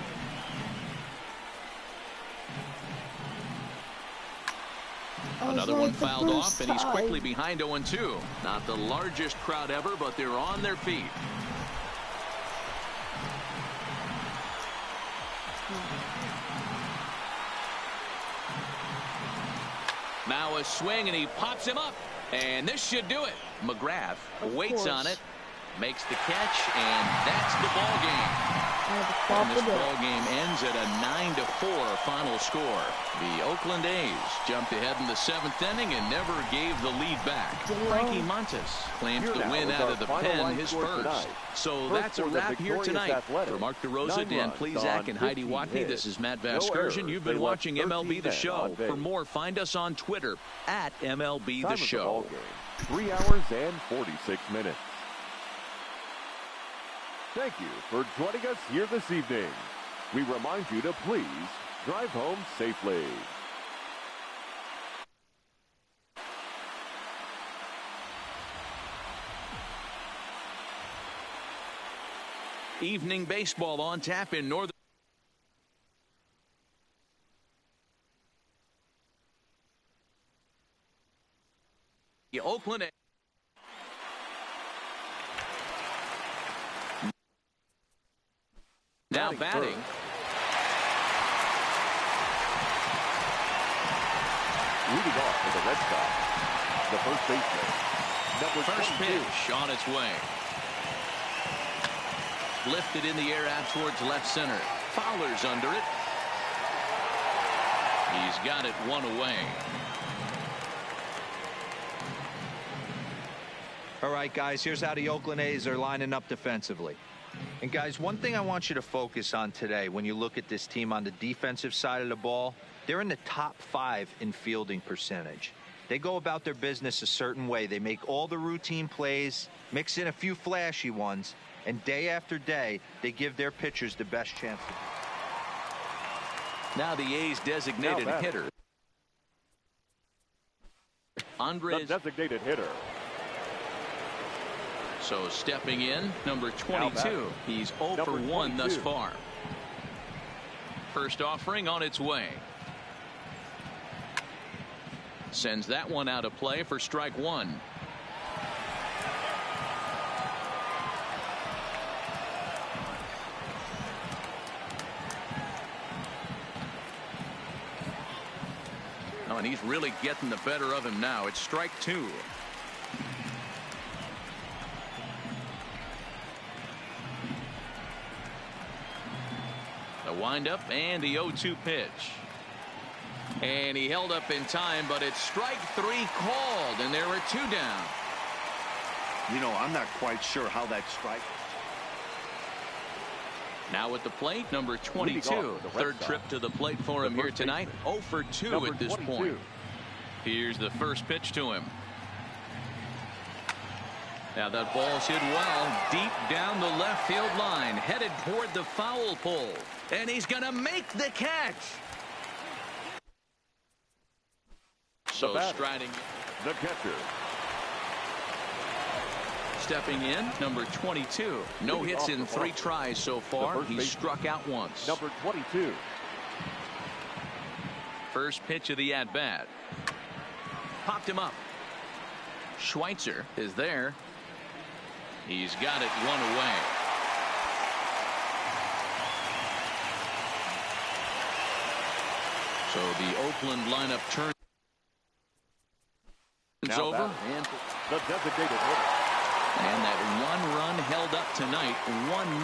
[SPEAKER 2] Another one fouled off, and he's quickly behind 0-2. Not the largest crowd ever, but they're on their feet. Now a swing, and he pops him up. And this should do it. McGrath waits on it, makes the catch, and that's the ball game. And this ball game ends at a 9-4 final score. The Oakland A's jumped ahead in the 7th inning and never gave the lead back. Frankie Montas claims the win out of the pen, his first. So that's a wrap here tonight. For Mark DeRosa, Dan Plesac, and Heidi Watney, this is Matt Vasgersian. You've been watching MLB The Show. For more, find us on Twitter at MLB The Show.
[SPEAKER 3] 3 hours and 46 minutes. Thank you for joining us here this evening. We remind you to please drive home safely.
[SPEAKER 2] Evening baseball on tap in Northern. The Oakland A's. Now batting.
[SPEAKER 3] Leading off for the Red Sox, the first baseman, number
[SPEAKER 2] First
[SPEAKER 3] 22.
[SPEAKER 2] pitch on its way. Lifted in the air out towards left center. Fowler's under it. He's got it one away.
[SPEAKER 5] All right, guys, here's how the Oakland A's are lining up defensively. And, guys, one thing I want you to focus on today when you look at this team on the defensive side of the ball, they're in the top 5 in fielding percentage. They go about their business a certain way. They make all the routine plays, mix in a few flashy ones, and day after day, they give their pitchers the best chance.
[SPEAKER 2] Now the A's designated hitter. Andres.
[SPEAKER 3] The designated hitter.
[SPEAKER 2] So stepping in, number 22. He's 0 for 1 thus far. First offering on its way. Sends that one out of play for strike 1. Oh, and he's really getting the better of him now. It's strike 2. The windup and the 0-2 pitch. And he held up in time, but it's strike 3 called, and there are 2 down.
[SPEAKER 4] You know, I'm not quite sure how that strike.
[SPEAKER 2] Now at the plate, number 22. Third trip to the plate for him here tonight. 0 for 2 at this point. Here's the first pitch to him. Now that ball's hit well, deep down the left field line, headed toward the foul pole. And he's going to make the catch. So striding.
[SPEAKER 3] The catcher.
[SPEAKER 2] Stepping in, number 22. No hits in 3 tries so far. He's struck out once.
[SPEAKER 3] Number 22.
[SPEAKER 2] First pitch of the at-bat. Popped him up. Schweitzer is there. He's got it 1 away. So the Oakland lineup turns over.
[SPEAKER 3] And the designated hitter.
[SPEAKER 2] And that 1 run held up tonight.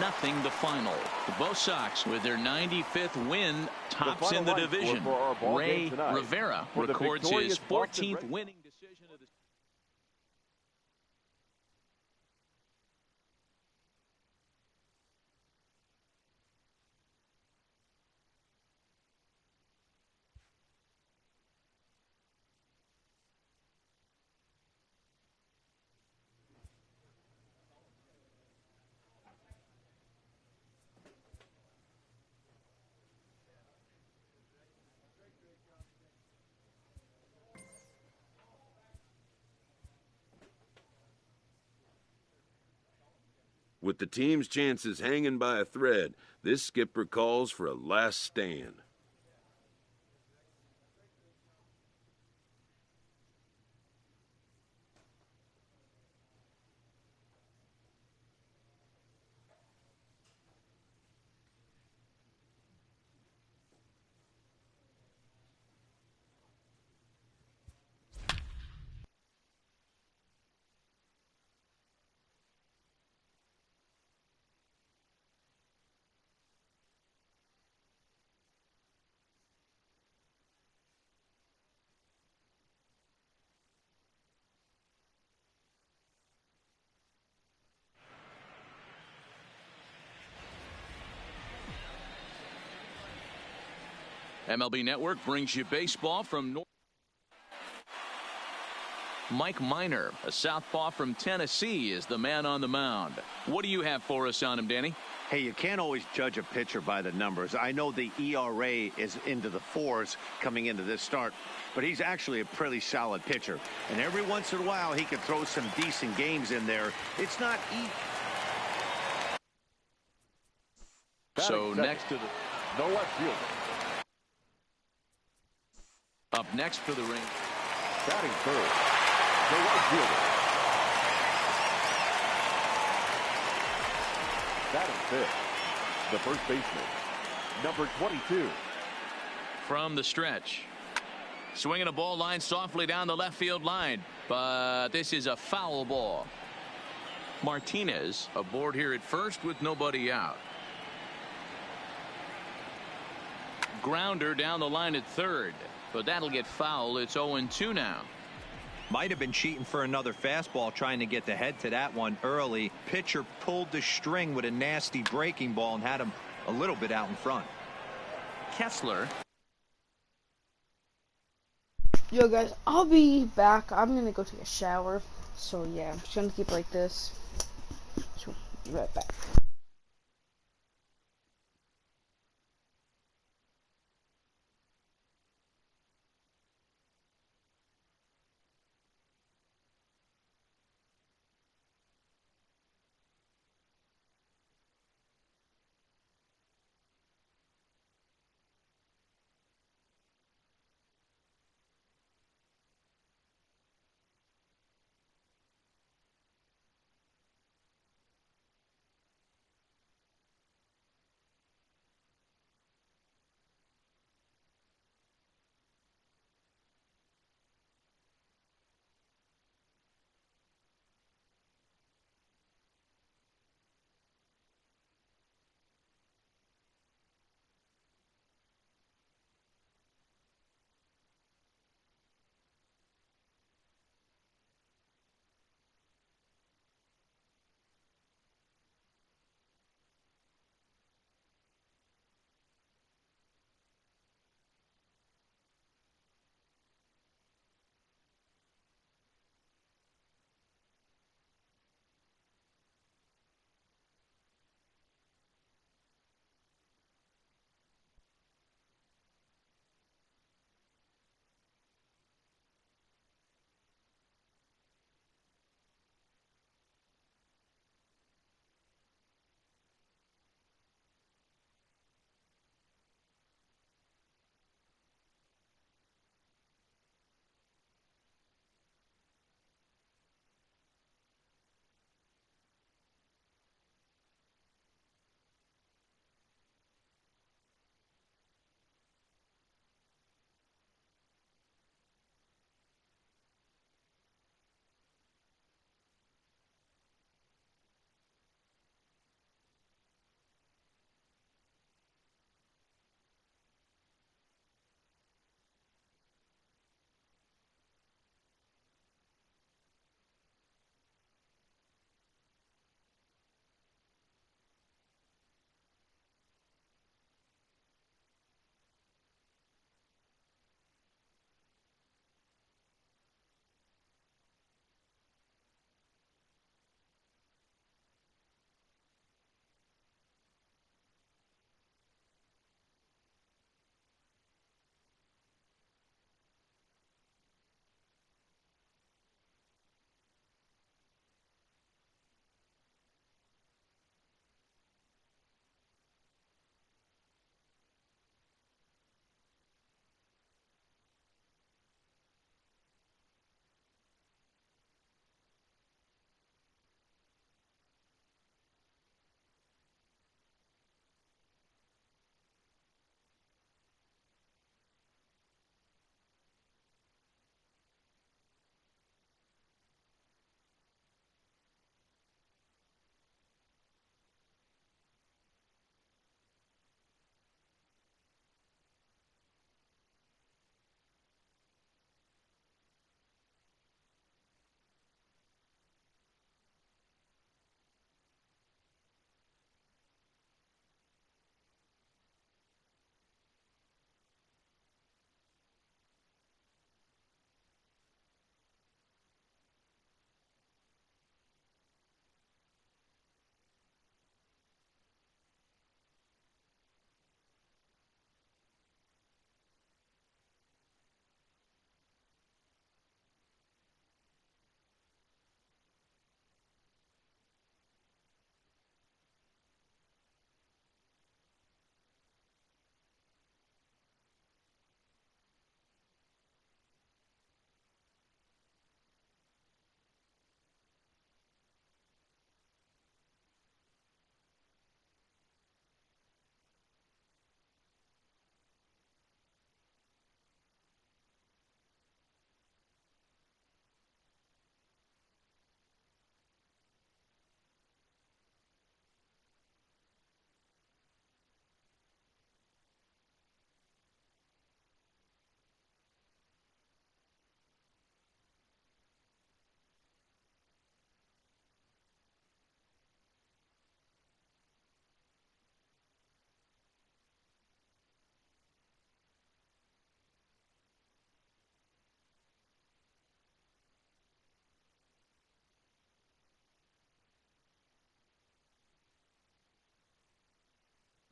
[SPEAKER 2] 1-0 the final. The Bo Sox with their 95th win tops in the division. Ray Rivera records his 14th winning decision of the
[SPEAKER 6] With the team's chances hanging by a thread, this skipper calls for a last stand.
[SPEAKER 2] MLB Network brings you baseball from North. Mike Minor, a southpaw from Tennessee, is the man on the mound. What do you have for us on him, Danny?
[SPEAKER 4] Hey, you can't always judge a pitcher by the numbers. I know the ERA is into the 4s coming into this start, but he's actually a pretty solid pitcher. And every once in a while, he can throw some decent games in there. It's not easy.
[SPEAKER 2] So next to the...
[SPEAKER 3] No left fielder.
[SPEAKER 2] Up next for the ring.
[SPEAKER 3] Batting third. The right fielder. Batting fifth. The first baseman. Number 22.
[SPEAKER 2] From the stretch. Swinging a ball line softly down the left field line. But this is a foul ball. Martinez aboard here at first with nobody out. Grounder down the line at third. But that'll get foul. It's 0-2 now.
[SPEAKER 5] Might have been cheating for another fastball, trying to get the head to that one early. Pitcher pulled the string with a nasty breaking ball and had him a little bit out in front.
[SPEAKER 2] Kessler.
[SPEAKER 1] Yo guys, I'll be back. I'm gonna go take a shower. So yeah, I'm just gonna keep like this. So be right back.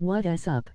[SPEAKER 7] What is up?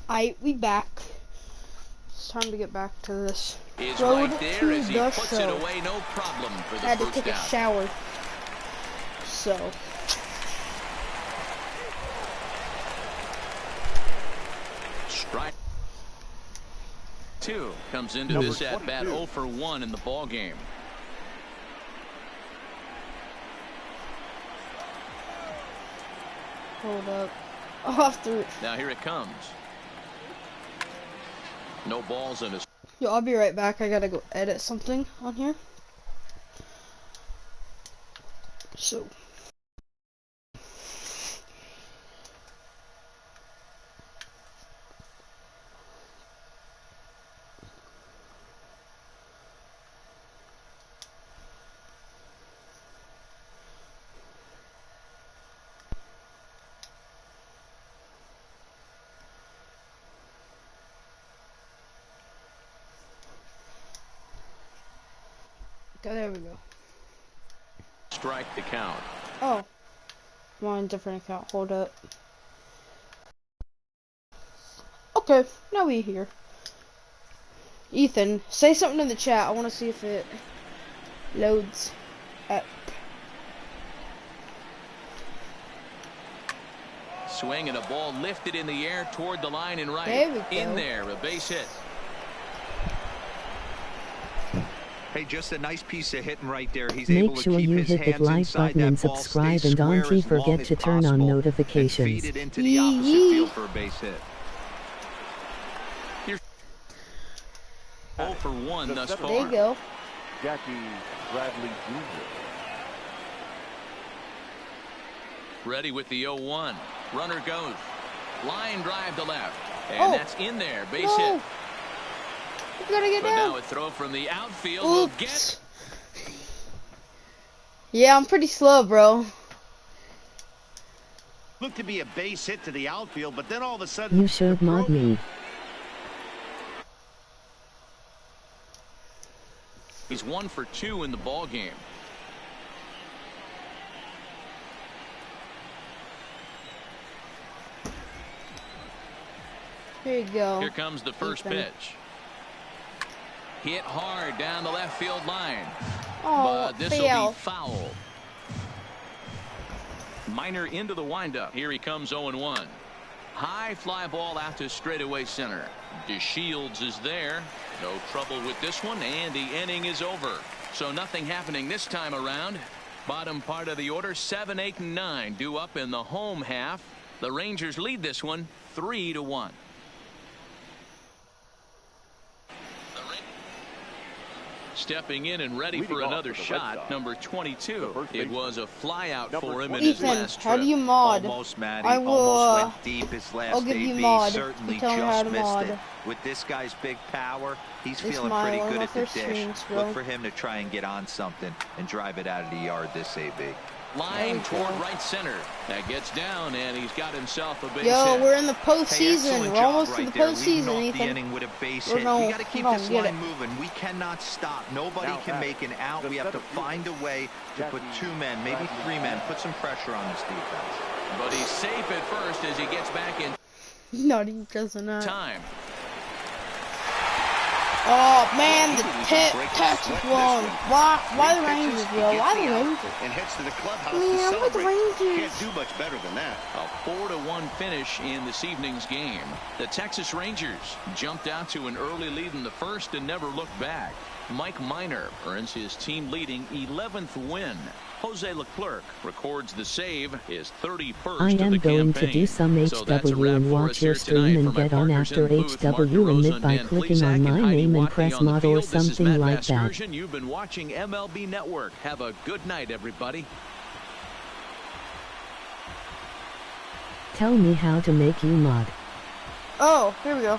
[SPEAKER 1] Alright, we back. It's time to get back to this.
[SPEAKER 2] Is
[SPEAKER 1] Road
[SPEAKER 2] right there
[SPEAKER 1] to
[SPEAKER 2] as he
[SPEAKER 1] the
[SPEAKER 2] puts
[SPEAKER 1] show.
[SPEAKER 2] it away, no problem for the
[SPEAKER 1] I had to
[SPEAKER 2] first
[SPEAKER 1] take a
[SPEAKER 2] down.
[SPEAKER 1] shower. So.
[SPEAKER 2] Strike 2 comes into
[SPEAKER 3] Number
[SPEAKER 2] this at bat
[SPEAKER 3] 22.
[SPEAKER 2] 0 for 1 in the ball game.
[SPEAKER 1] Hold up. Off through.
[SPEAKER 2] Now here it comes. No balls in his.
[SPEAKER 1] Yo, I'll be right back. I gotta go edit something on here. So. Okay, there we go.
[SPEAKER 2] Strike the count.
[SPEAKER 1] Oh. I'm on a different account. Hold up. Okay, now we here. Ethan, say something in the chat. I want to see if it loads up.
[SPEAKER 2] Swing and a ball lifted in the air toward the line and right.
[SPEAKER 1] There we go.
[SPEAKER 2] In there, a base hit.
[SPEAKER 5] Hey, just a nice piece of hitting right there. He's
[SPEAKER 7] Make
[SPEAKER 5] able to
[SPEAKER 7] sure
[SPEAKER 5] keep
[SPEAKER 7] you
[SPEAKER 5] his
[SPEAKER 7] hit
[SPEAKER 5] hands
[SPEAKER 7] that like
[SPEAKER 5] inside
[SPEAKER 7] button
[SPEAKER 5] that
[SPEAKER 7] and
[SPEAKER 5] ball,
[SPEAKER 7] subscribe,
[SPEAKER 5] stay
[SPEAKER 7] and don't
[SPEAKER 5] square as
[SPEAKER 7] forget
[SPEAKER 5] long
[SPEAKER 7] to
[SPEAKER 5] as
[SPEAKER 7] turn on
[SPEAKER 5] possible, and
[SPEAKER 7] notifications.
[SPEAKER 5] feed it into the opposite field for a base hit.
[SPEAKER 2] 0 for 1 thus far.
[SPEAKER 1] There you go.
[SPEAKER 3] Jackie Bradley Jr.
[SPEAKER 2] Ready with the 0-1. Runner goes. Line drive to left. And that's in there. Base hit.
[SPEAKER 1] You gotta get
[SPEAKER 2] But
[SPEAKER 1] down.
[SPEAKER 2] now a throw from the outfield will get.
[SPEAKER 1] Yeah, I'm pretty slow, bro.
[SPEAKER 4] Looked to be a base hit to the outfield, but then all of a sudden...
[SPEAKER 7] You should mod me.
[SPEAKER 2] He's 1 for 2 in the ball game.
[SPEAKER 1] Here you go.
[SPEAKER 2] Here comes the first pitch. Hit hard down the left field line.
[SPEAKER 1] Oh,
[SPEAKER 2] but this will be foul. Minor into the windup. Here he comes 0-1. High fly ball out to straightaway center. DeShields is there. No trouble with this one, and the inning is over. So nothing happening this time around. Bottom part of the order, 7, 8, and 9 due up in the home half. The Rangers lead this one 3-1. Stepping in and ready for another shot, number 22. It was a flyout for him in his last trip.
[SPEAKER 1] How do you mod?
[SPEAKER 5] Almost, Matty.
[SPEAKER 1] I will,
[SPEAKER 5] almost went deep his last
[SPEAKER 1] I'll give you
[SPEAKER 5] AB.
[SPEAKER 1] mod.
[SPEAKER 5] Certainly
[SPEAKER 1] You tell me how
[SPEAKER 5] just
[SPEAKER 1] to
[SPEAKER 5] missed
[SPEAKER 1] mod.
[SPEAKER 5] it. With this guy's big power, he's
[SPEAKER 1] It's
[SPEAKER 5] feeling
[SPEAKER 1] one
[SPEAKER 5] pretty
[SPEAKER 1] of
[SPEAKER 5] good
[SPEAKER 1] my
[SPEAKER 5] at the
[SPEAKER 1] first
[SPEAKER 5] dish.
[SPEAKER 1] streams, bro.
[SPEAKER 5] Look for him to try and get on something and drive it out of the yard this AB.
[SPEAKER 2] Line toward right center. That gets down, and he's got himself a base
[SPEAKER 1] Yo,
[SPEAKER 2] hit.
[SPEAKER 1] we're in the
[SPEAKER 5] Hey,
[SPEAKER 1] postseason.
[SPEAKER 5] excellent
[SPEAKER 1] We're
[SPEAKER 5] job
[SPEAKER 1] almost
[SPEAKER 5] right
[SPEAKER 1] to the
[SPEAKER 5] there, leading
[SPEAKER 1] postseason,
[SPEAKER 5] off the
[SPEAKER 1] Ethan.
[SPEAKER 5] inning with a base
[SPEAKER 1] We're
[SPEAKER 5] hit.
[SPEAKER 1] gonna-
[SPEAKER 5] We got to keep
[SPEAKER 1] we're gonna
[SPEAKER 5] this
[SPEAKER 1] get
[SPEAKER 5] line
[SPEAKER 1] it.
[SPEAKER 5] moving. We cannot stop. Nobody
[SPEAKER 3] Now
[SPEAKER 5] can make an out. We have to find a way to put 2 men, maybe 3 men, put some pressure on this defense.
[SPEAKER 2] But he's safe at first as he gets back in
[SPEAKER 1] No, he doesn't.
[SPEAKER 2] time.
[SPEAKER 1] Oh man, the Texas won. Why the Rangers, bro? Why the Rangers?
[SPEAKER 4] And heads to the clubhouse
[SPEAKER 1] Man,
[SPEAKER 4] to
[SPEAKER 1] why the
[SPEAKER 4] celebrate.
[SPEAKER 1] Rangers?
[SPEAKER 4] Can't do much better than that.
[SPEAKER 2] A 4-1 finish in this evening's game. The Texas Rangers jumped out to an early lead in the first and never looked back. Mike Minor earns his team leading 11th win. Jose Leclerc records the save, his 31st
[SPEAKER 7] I
[SPEAKER 2] of the
[SPEAKER 7] am going to
[SPEAKER 2] campaign.
[SPEAKER 7] do some
[SPEAKER 2] So that's a
[SPEAKER 7] HW
[SPEAKER 2] wrap
[SPEAKER 7] and
[SPEAKER 2] for
[SPEAKER 7] watch
[SPEAKER 2] us
[SPEAKER 7] your
[SPEAKER 2] here
[SPEAKER 7] stream
[SPEAKER 2] tonight.
[SPEAKER 7] and
[SPEAKER 2] For my
[SPEAKER 7] get on
[SPEAKER 2] partners
[SPEAKER 7] after
[SPEAKER 2] in booth, Mark
[SPEAKER 7] HW and
[SPEAKER 2] DeRosa
[SPEAKER 7] mid by
[SPEAKER 2] and Dan
[SPEAKER 7] clicking
[SPEAKER 2] Plesac
[SPEAKER 7] on
[SPEAKER 2] and
[SPEAKER 7] my
[SPEAKER 2] Heidi
[SPEAKER 7] name and
[SPEAKER 2] Watney
[SPEAKER 7] press
[SPEAKER 2] on the
[SPEAKER 7] mod or
[SPEAKER 2] field. This is
[SPEAKER 7] something
[SPEAKER 2] Matt
[SPEAKER 7] like that.
[SPEAKER 2] Vasgersian. You've been watching MLB Network. Have a good night, everybody.
[SPEAKER 7] Tell me how to make you mod.
[SPEAKER 1] Oh, here we go.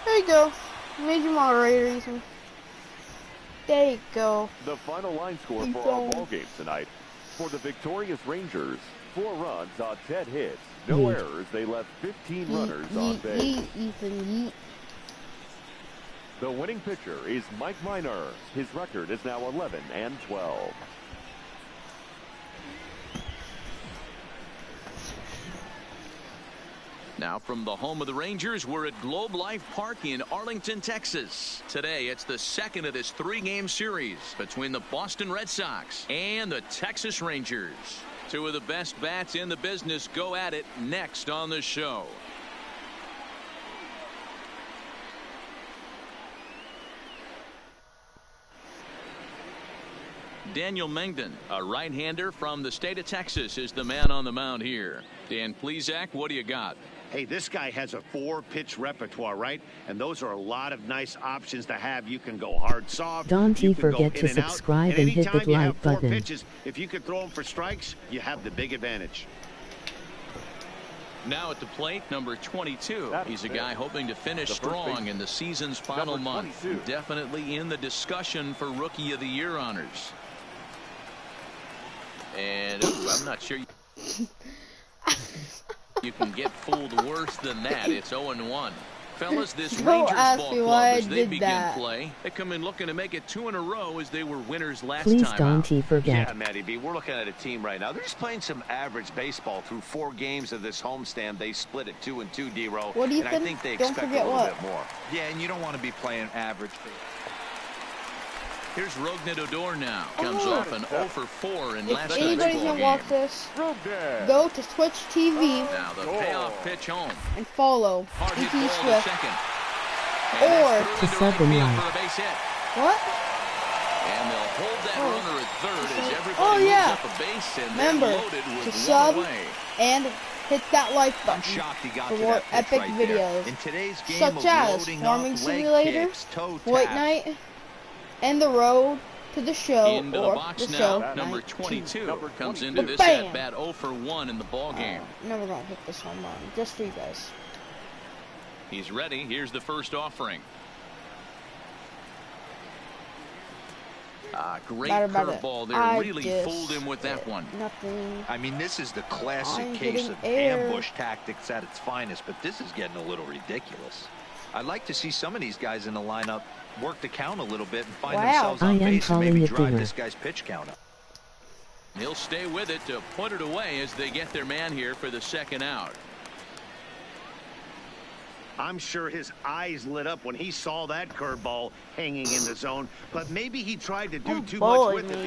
[SPEAKER 1] There you go. Made you moderator, Ethan. There you go.
[SPEAKER 3] The final line score for our ball game tonight. For the victorious Rangers, 4 runs on 10 hits. No errors. They left 15 runners on base.
[SPEAKER 1] Yeet, Ethan, yeet.
[SPEAKER 3] The winning pitcher is Mike Minor. His record is now 11-12.
[SPEAKER 2] Now from the home of the Rangers, we're at Globe Life Park in Arlington, Texas. Today, it's the second of this 3-game series between the Boston Red Sox and the Texas Rangers. 2 of the best bats in the business go at it next on the show. Daniel Mengden, a right-hander from the state of Texas, is the man on the mound here. Dan Plesac, what do you got?
[SPEAKER 4] Hey, this guy has a 4-pitch repertoire, right? And those are a lot of nice options to have. You can go hard, soft.
[SPEAKER 7] Don't
[SPEAKER 4] you can go
[SPEAKER 7] forget
[SPEAKER 4] in
[SPEAKER 7] to
[SPEAKER 4] and out.
[SPEAKER 7] subscribe
[SPEAKER 4] And
[SPEAKER 7] and hit the
[SPEAKER 4] anytime you have
[SPEAKER 7] like
[SPEAKER 4] 4
[SPEAKER 7] button.
[SPEAKER 4] pitches, if you could throw them for strikes, you have the big advantage.
[SPEAKER 2] Now at the plate, number 22. He's a guy hoping to finish strong in the season's final month. Definitely in the discussion for Rookie of the Year honors. And I'm not sure you can get fooled worse than that. It's 0-1. Fellas, this
[SPEAKER 1] Don't
[SPEAKER 2] Rangers
[SPEAKER 1] ask
[SPEAKER 2] ball
[SPEAKER 1] me why
[SPEAKER 2] club,
[SPEAKER 1] I
[SPEAKER 2] as they
[SPEAKER 1] did
[SPEAKER 2] begin
[SPEAKER 1] that.
[SPEAKER 2] play, they come in looking to make it 2 in a row as they were winners last
[SPEAKER 7] Please
[SPEAKER 2] time
[SPEAKER 7] don't
[SPEAKER 2] out.
[SPEAKER 7] forget.
[SPEAKER 8] Yeah, Matty B, we're looking at a team right now. They're just playing some average baseball through 4 games of this homestand. They split it 2-2, D-Row.
[SPEAKER 1] What do you
[SPEAKER 8] and
[SPEAKER 1] think?
[SPEAKER 8] I think they
[SPEAKER 1] Don't
[SPEAKER 8] expect
[SPEAKER 1] forget
[SPEAKER 8] a little
[SPEAKER 1] what?
[SPEAKER 8] bit more.
[SPEAKER 5] Yeah, and you don't want to be playing average baseball.
[SPEAKER 2] Here's Rougned Odor now. Comes off an 0 for 4 in
[SPEAKER 1] If
[SPEAKER 2] last
[SPEAKER 1] anybody's
[SPEAKER 2] night's ball
[SPEAKER 1] gonna
[SPEAKER 2] game.
[SPEAKER 1] watch this,
[SPEAKER 3] Rougned.
[SPEAKER 1] go to Twitch TV
[SPEAKER 2] Now the payoff pitch home.
[SPEAKER 1] and follow
[SPEAKER 2] Hard hit
[SPEAKER 1] DT
[SPEAKER 2] ball to
[SPEAKER 1] Swift.
[SPEAKER 2] second.
[SPEAKER 1] Or
[SPEAKER 2] And
[SPEAKER 7] to
[SPEAKER 2] that's through
[SPEAKER 7] sub in
[SPEAKER 2] right field
[SPEAKER 7] line.
[SPEAKER 2] for a base hit.
[SPEAKER 1] What?
[SPEAKER 2] And they'll hold that
[SPEAKER 1] Oh.
[SPEAKER 2] runner at third as everybody
[SPEAKER 1] Oh, yeah.
[SPEAKER 2] moves up a base and
[SPEAKER 1] Remember
[SPEAKER 2] they're loaded with
[SPEAKER 1] to
[SPEAKER 2] one
[SPEAKER 1] sub
[SPEAKER 2] away.
[SPEAKER 1] and hit that like
[SPEAKER 5] I'm
[SPEAKER 1] button
[SPEAKER 5] shocked he got
[SPEAKER 1] for
[SPEAKER 5] to
[SPEAKER 1] more
[SPEAKER 5] that pitch
[SPEAKER 1] epic
[SPEAKER 5] right
[SPEAKER 1] videos
[SPEAKER 5] there. In today's game
[SPEAKER 1] such
[SPEAKER 5] of
[SPEAKER 1] as
[SPEAKER 5] loading
[SPEAKER 1] Farming
[SPEAKER 5] up, leg
[SPEAKER 1] Simulator,
[SPEAKER 5] kicks, toe
[SPEAKER 1] White
[SPEAKER 5] taps,
[SPEAKER 1] Knight, and The Road, to the show
[SPEAKER 2] Into the
[SPEAKER 1] or
[SPEAKER 2] box
[SPEAKER 1] the
[SPEAKER 2] now.
[SPEAKER 1] show.
[SPEAKER 2] Number
[SPEAKER 1] 19.
[SPEAKER 2] 22 comes into this
[SPEAKER 1] Bam!
[SPEAKER 2] at bat 0 for 1 in the ball game.
[SPEAKER 1] Never gonna hit this home run, just for you guys.
[SPEAKER 2] He's ready. Here's the first offering. Great curveball there. Really fooled him with that one.
[SPEAKER 1] Nothing.
[SPEAKER 5] I mean, this is the classic
[SPEAKER 1] I'm
[SPEAKER 5] case
[SPEAKER 1] getting
[SPEAKER 5] of
[SPEAKER 1] air.
[SPEAKER 5] ambush tactics at its finest, but this is getting a little ridiculous. I'd like to see some of these guys in the lineup work the count a little bit and find themselves on base and maybe drive this guy's pitch count up.
[SPEAKER 2] He'll stay with it to put it away as they get their man here for the second out.
[SPEAKER 4] I'm sure his eyes lit up when he saw that curveball hanging in the zone, but maybe he tried to do too much with it.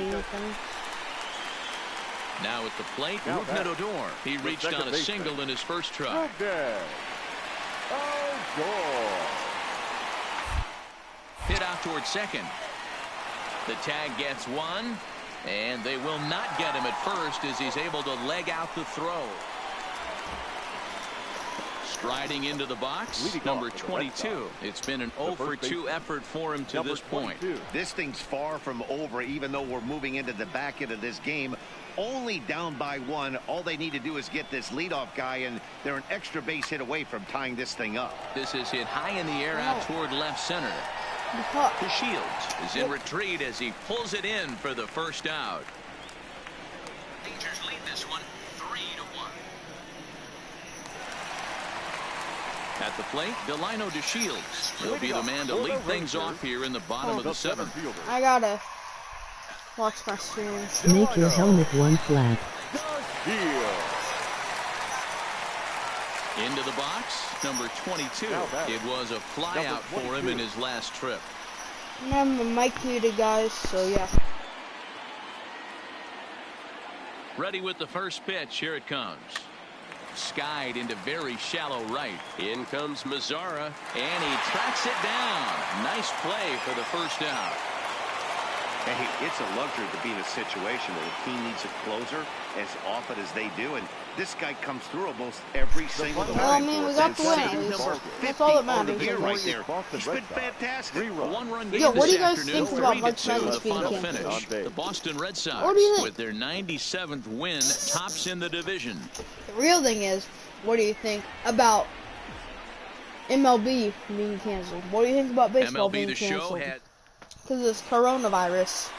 [SPEAKER 2] Now at the plate, Rougned Odor. He reached on a single in his first try. Hit out towards second. The tag gets one, and they will not get him at first as he's able to leg out the throw. Striding into the box, number 22. It's been an 0 for 2 effort for him to this point.
[SPEAKER 4] This thing's far from over, even though we're moving into the back end of this game. Only down by 1. All they need to do is get this leadoff guy, and they're an extra base hit away from tying this thing up.
[SPEAKER 2] This is hit high in the air out toward left center. DeShields is in retreat as he pulls it in for the first out. Rangers lead this one 3-1. At the plate, Delino DeShields will be the man to lead things off here in the bottom of the 7th.
[SPEAKER 1] I gotta watch my stream.
[SPEAKER 7] Make your helmet one flat.
[SPEAKER 2] Into the box, number 22. It was a fly out for him in his last trip.
[SPEAKER 1] I have my mic muted, guys, so yeah.
[SPEAKER 2] Ready with the first pitch. Here it comes. Skied into very shallow right. In comes Mazara, and he tracks it down. Nice play for the first out.
[SPEAKER 4] Hey, it's a luxury to be in a situation where the team needs a closer as often as they do, and this guy comes through almost every single time.
[SPEAKER 1] Well, I mean, we got the win at least. That's all that matters.
[SPEAKER 4] Right there. He's been fantastic.
[SPEAKER 2] A one-run game
[SPEAKER 1] what do you
[SPEAKER 2] this
[SPEAKER 1] guys
[SPEAKER 2] afternoon,
[SPEAKER 1] think about
[SPEAKER 2] 3-2
[SPEAKER 1] March
[SPEAKER 2] the final
[SPEAKER 1] Madness being
[SPEAKER 2] finish. The Boston Red Sox,
[SPEAKER 1] What do you think?
[SPEAKER 2] with their 97th win, tops in the division.
[SPEAKER 1] The real thing is, what do you think about MLB being canceled? What do you think about baseball
[SPEAKER 2] MLB
[SPEAKER 1] being
[SPEAKER 2] The Show
[SPEAKER 1] canceled?
[SPEAKER 2] had
[SPEAKER 1] Because of this coronavirus.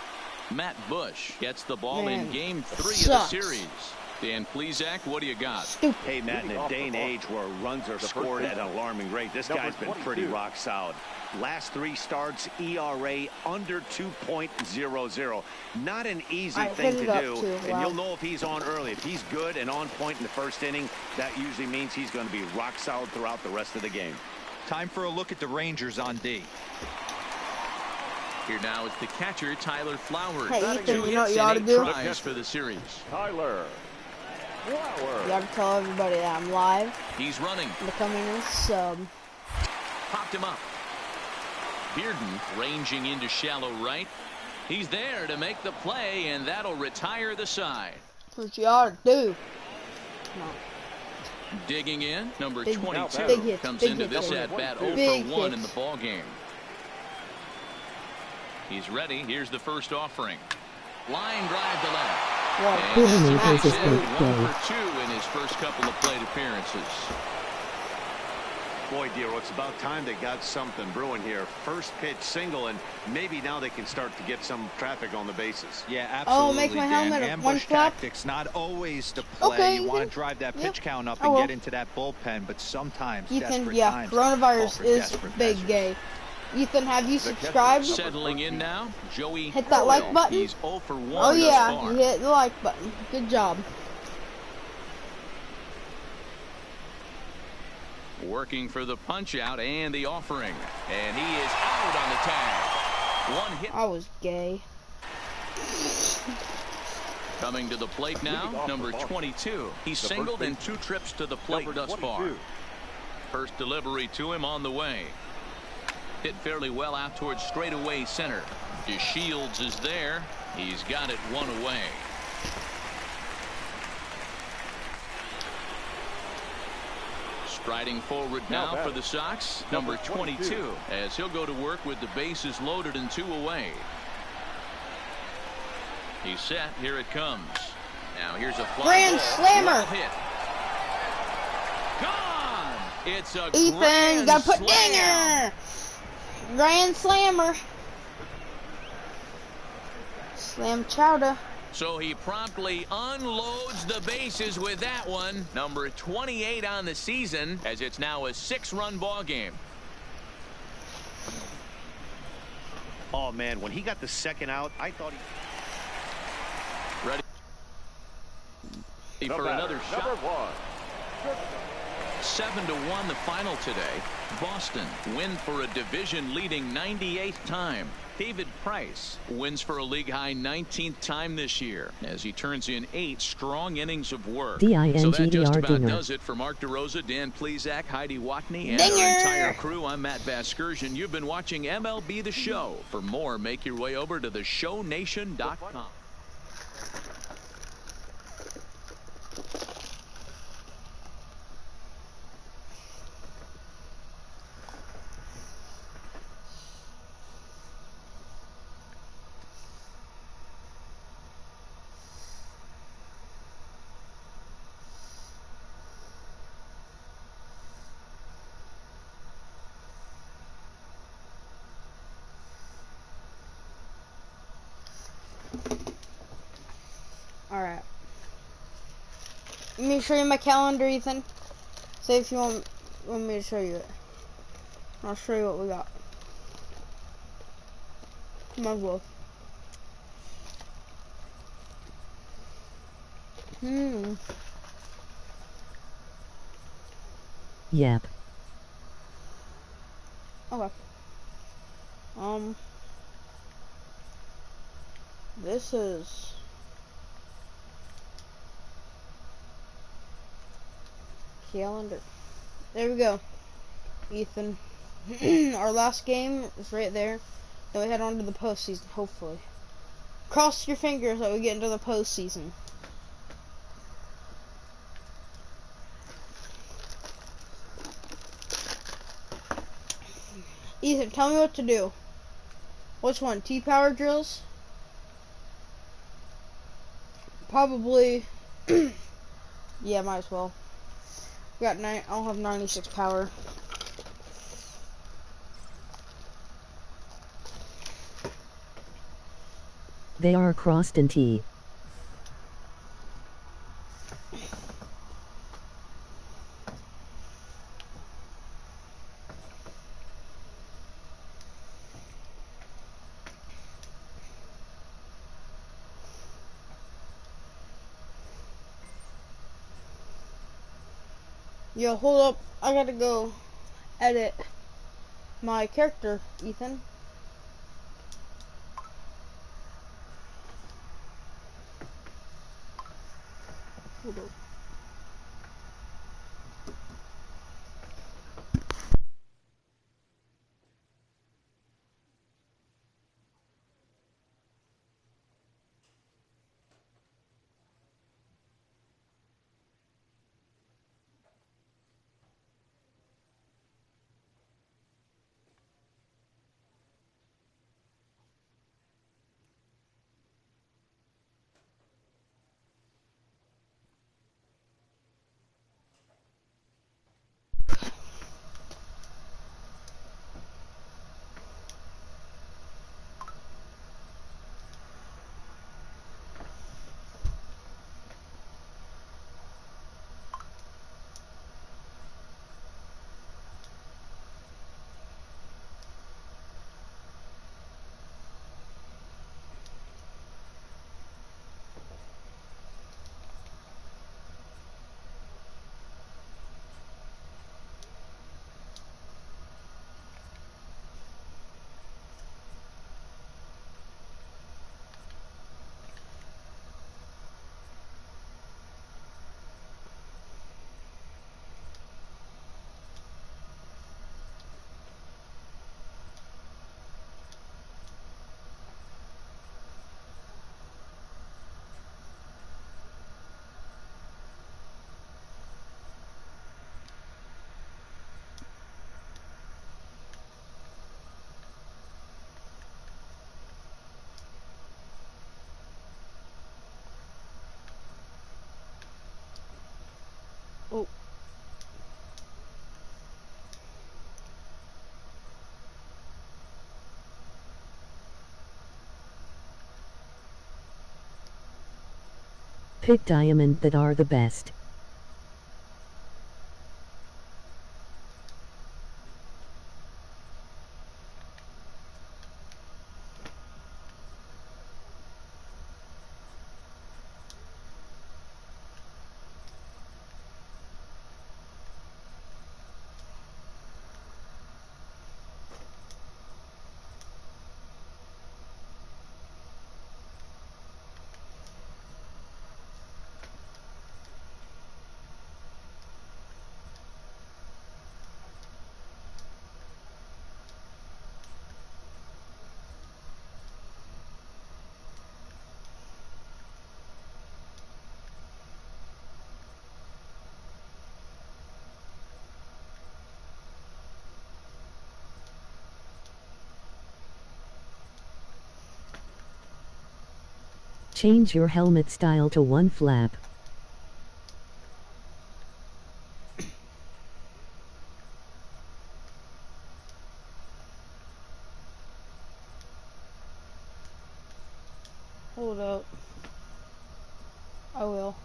[SPEAKER 2] Matt Bush gets the ball
[SPEAKER 1] Man,
[SPEAKER 2] in Game 3
[SPEAKER 1] sucks.
[SPEAKER 2] of the series. Dan Plesac, what do you got?
[SPEAKER 1] Stupid.
[SPEAKER 4] Hey, Matt, in a day and age where runs are scored at an alarming rate, this guy's been pretty rock solid. Last 3 starts, ERA under 2.00. Not an easy thing to do, and you'll know if he's on early. If he's good and on point in the first inning, that usually means he's going to be rock solid throughout the rest of the game.
[SPEAKER 5] Time for a look at the Rangers on D.
[SPEAKER 2] Here now is the catcher, Tyler Flowers.
[SPEAKER 1] Hey, Ethan,
[SPEAKER 2] Two
[SPEAKER 1] you know what
[SPEAKER 2] hits
[SPEAKER 1] you ought
[SPEAKER 2] and
[SPEAKER 1] to
[SPEAKER 2] 8
[SPEAKER 1] do?
[SPEAKER 2] tries for the series.
[SPEAKER 3] Tyler Flowers.
[SPEAKER 1] You gotta tell everybody that I'm live.
[SPEAKER 2] He's running.
[SPEAKER 1] To come in and sub.
[SPEAKER 2] Popped him up. Bearden ranging into shallow right. He's there to make the play, and that'll retire the side.
[SPEAKER 1] That's what you ought to do. No.
[SPEAKER 2] Digging in, number
[SPEAKER 1] Big
[SPEAKER 2] 22
[SPEAKER 1] hits,
[SPEAKER 2] comes
[SPEAKER 1] big
[SPEAKER 2] into
[SPEAKER 1] hits.
[SPEAKER 2] this at bat 0
[SPEAKER 1] Big
[SPEAKER 2] for 1 in
[SPEAKER 1] hits.
[SPEAKER 2] the ball game. He's ready. Here's the first offering. Line drive to left.
[SPEAKER 1] Wow.
[SPEAKER 2] And
[SPEAKER 7] Disney
[SPEAKER 2] strikes
[SPEAKER 7] versus
[SPEAKER 2] him
[SPEAKER 7] Big
[SPEAKER 2] 1
[SPEAKER 7] Game.
[SPEAKER 2] for 2 in his first couple of plate appearances.
[SPEAKER 4] Boy, Dero, it's about time they got something brewing here. First pitch single, and maybe now they can start to get some traffic on the bases.
[SPEAKER 5] Yeah,
[SPEAKER 1] Oh,
[SPEAKER 5] absolutely.
[SPEAKER 1] make my
[SPEAKER 5] Dan.
[SPEAKER 1] helmet a
[SPEAKER 5] Ambush
[SPEAKER 1] one flap?
[SPEAKER 5] tactics, not always the play.
[SPEAKER 1] Okay,
[SPEAKER 5] you want
[SPEAKER 1] Ethan.
[SPEAKER 5] to drive that
[SPEAKER 1] Yeah,
[SPEAKER 5] pitch count up
[SPEAKER 1] I
[SPEAKER 5] and
[SPEAKER 1] will.
[SPEAKER 5] get into that bullpen, but sometimes
[SPEAKER 1] Ethan,
[SPEAKER 5] desperate
[SPEAKER 1] yeah,
[SPEAKER 5] times call
[SPEAKER 1] coronavirus
[SPEAKER 5] for
[SPEAKER 1] is
[SPEAKER 5] desperate
[SPEAKER 1] big
[SPEAKER 5] measures.
[SPEAKER 1] gay. Ethan, have you subscribed?
[SPEAKER 2] Settling in now, Joey
[SPEAKER 1] Hit that like
[SPEAKER 2] Hoyle.
[SPEAKER 1] button.
[SPEAKER 2] He's 0 for 1
[SPEAKER 1] Oh
[SPEAKER 2] thus
[SPEAKER 1] yeah,
[SPEAKER 2] far.
[SPEAKER 1] you hit the like button. Good job.
[SPEAKER 2] Working for the punch out and the offering. And he is out on the tag. One hit.
[SPEAKER 1] I was gay.
[SPEAKER 2] Coming to the plate now, number 22. He's singled in 2 trips to the plate thus far. First delivery to him on the way. Hit fairly well out towards straightaway center. DeShields is there. He's got it 1 away. Striding forward now for the Sox, number 22, as he'll go to work with the bases loaded and 2 away. He's set. Here it comes. Now here's a fly
[SPEAKER 1] Grand
[SPEAKER 2] ball.
[SPEAKER 1] slammer.
[SPEAKER 2] Well hit. Gone. It's a
[SPEAKER 1] Ethan,
[SPEAKER 2] grand
[SPEAKER 1] you gotta put
[SPEAKER 2] slam.
[SPEAKER 1] dinger. Grand slammer. Slam chowder.
[SPEAKER 2] So he promptly unloads the bases with that one. Number 28 on the season, as it's now a 6-run ball game.
[SPEAKER 4] Oh, man, when he got the second out, I thought he...
[SPEAKER 2] Ready for another shot.
[SPEAKER 3] Number 1.
[SPEAKER 2] 7-1 the final today. Boston win for a division-leading 98th time. David Price wins for a league-high 19th time this year as he turns in 8 strong innings of work. So that just about does it for Mark DeRosa, Dan Plesac, Heidi Watney, and our entire crew. I'm Matt Vasgersian. You've been watching MLB The Show. For more, make your way over to theshownation.com.
[SPEAKER 1] Alright. Let me show you my calendar, Ethan. Say if you want me to show you it. I'll show you what we got. Come on, Wolf.
[SPEAKER 7] Yep.
[SPEAKER 1] Okay. This is calendar. There we go, Ethan. Our last game is right there. Then we head on to the postseason, hopefully. Cross your fingers that we get into the postseason. Ethan, tell me what to do. Which one? T-power drills? Probably. Yeah, might as well. Got 9. I'll have 96 power.
[SPEAKER 7] They are crossed in T.
[SPEAKER 1] Yo, hold up. I gotta go edit my character, Ethan. Hold up.
[SPEAKER 7] Pick diamond that are the best. Change your helmet style to one flap.
[SPEAKER 1] Hold up. I will.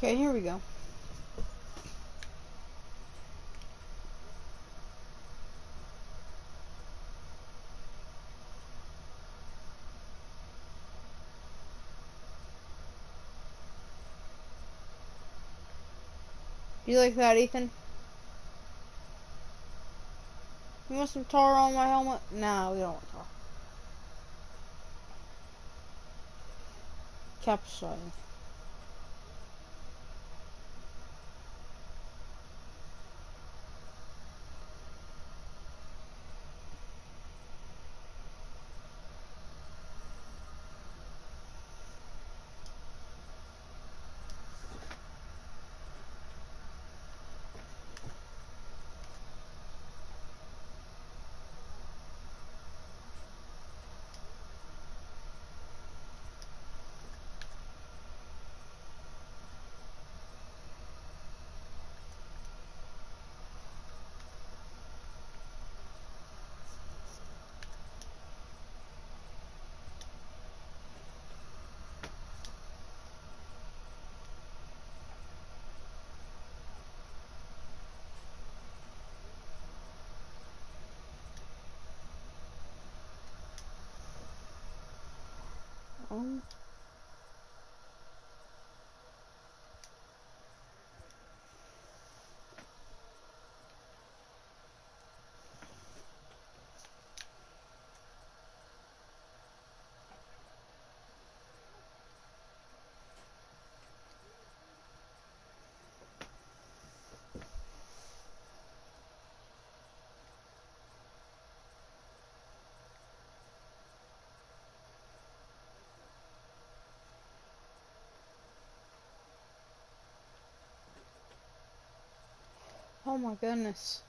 [SPEAKER 1] Okay, here we go. You like that, Ethan? You want some tar on my helmet? Nah, we don't want tar. Capsaicin. Oh my goodness.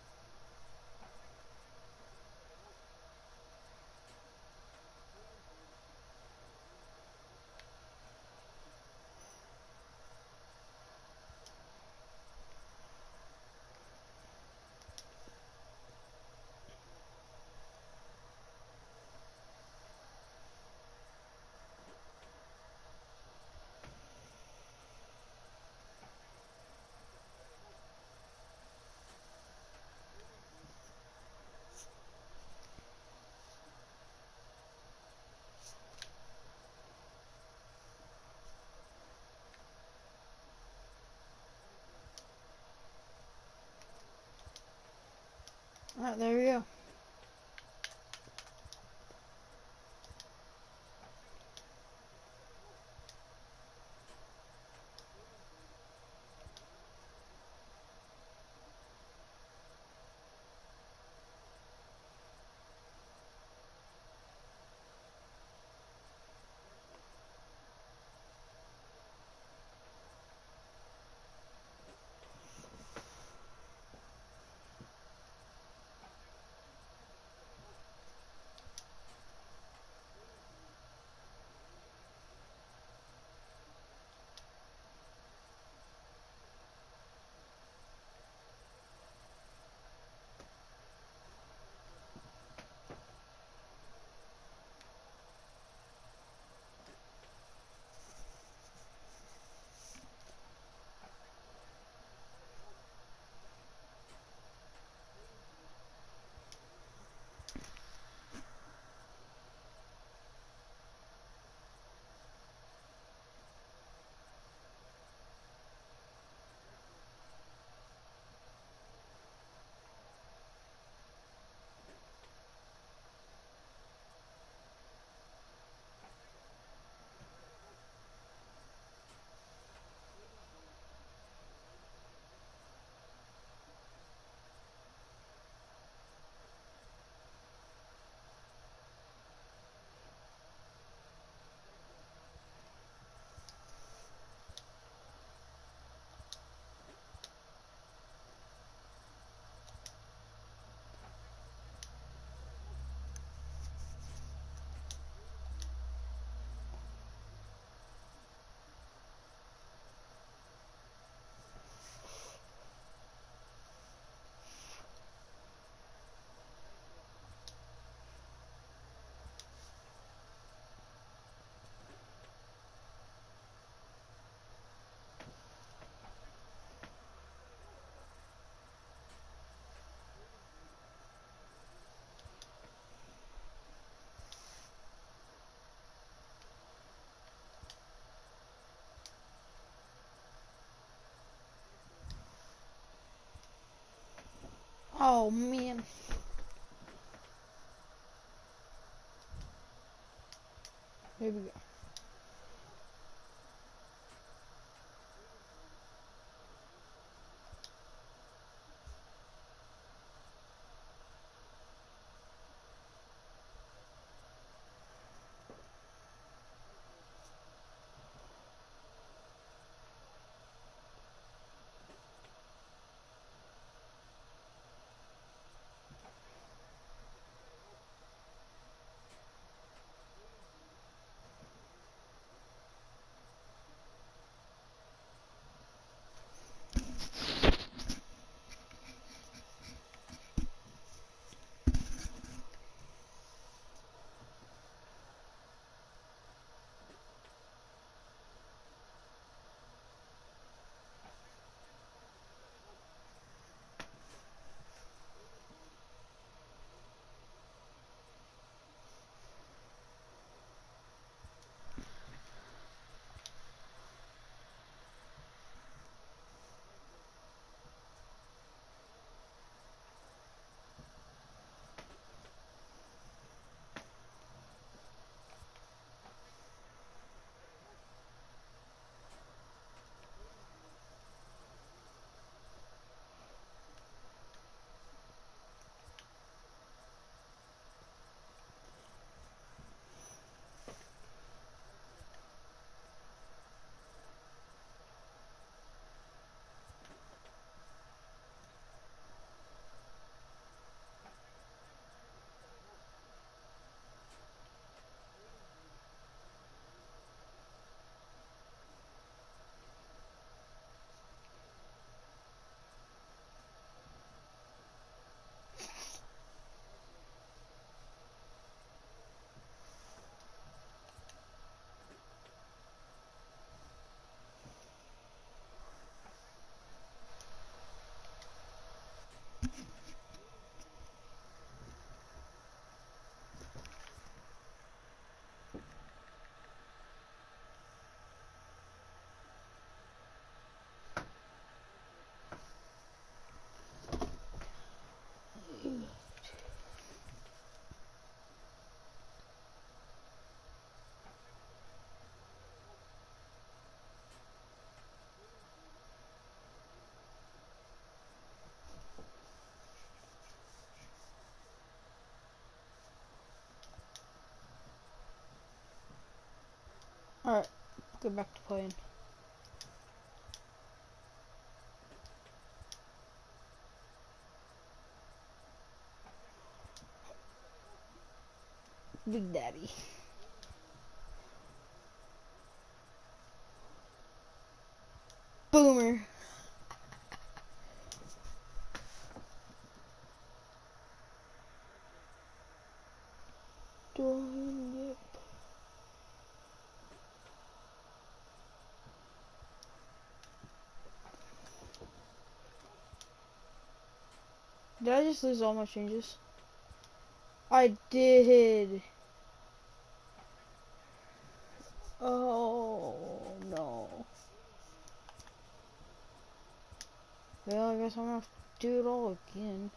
[SPEAKER 1] Alright, there we go. Oh man. Here we go. Go back to playing. Big Daddy. Boomer. Yep. Did I just lose all my changes? I did. Oh no. Well, I guess I'm gonna have to do it all again.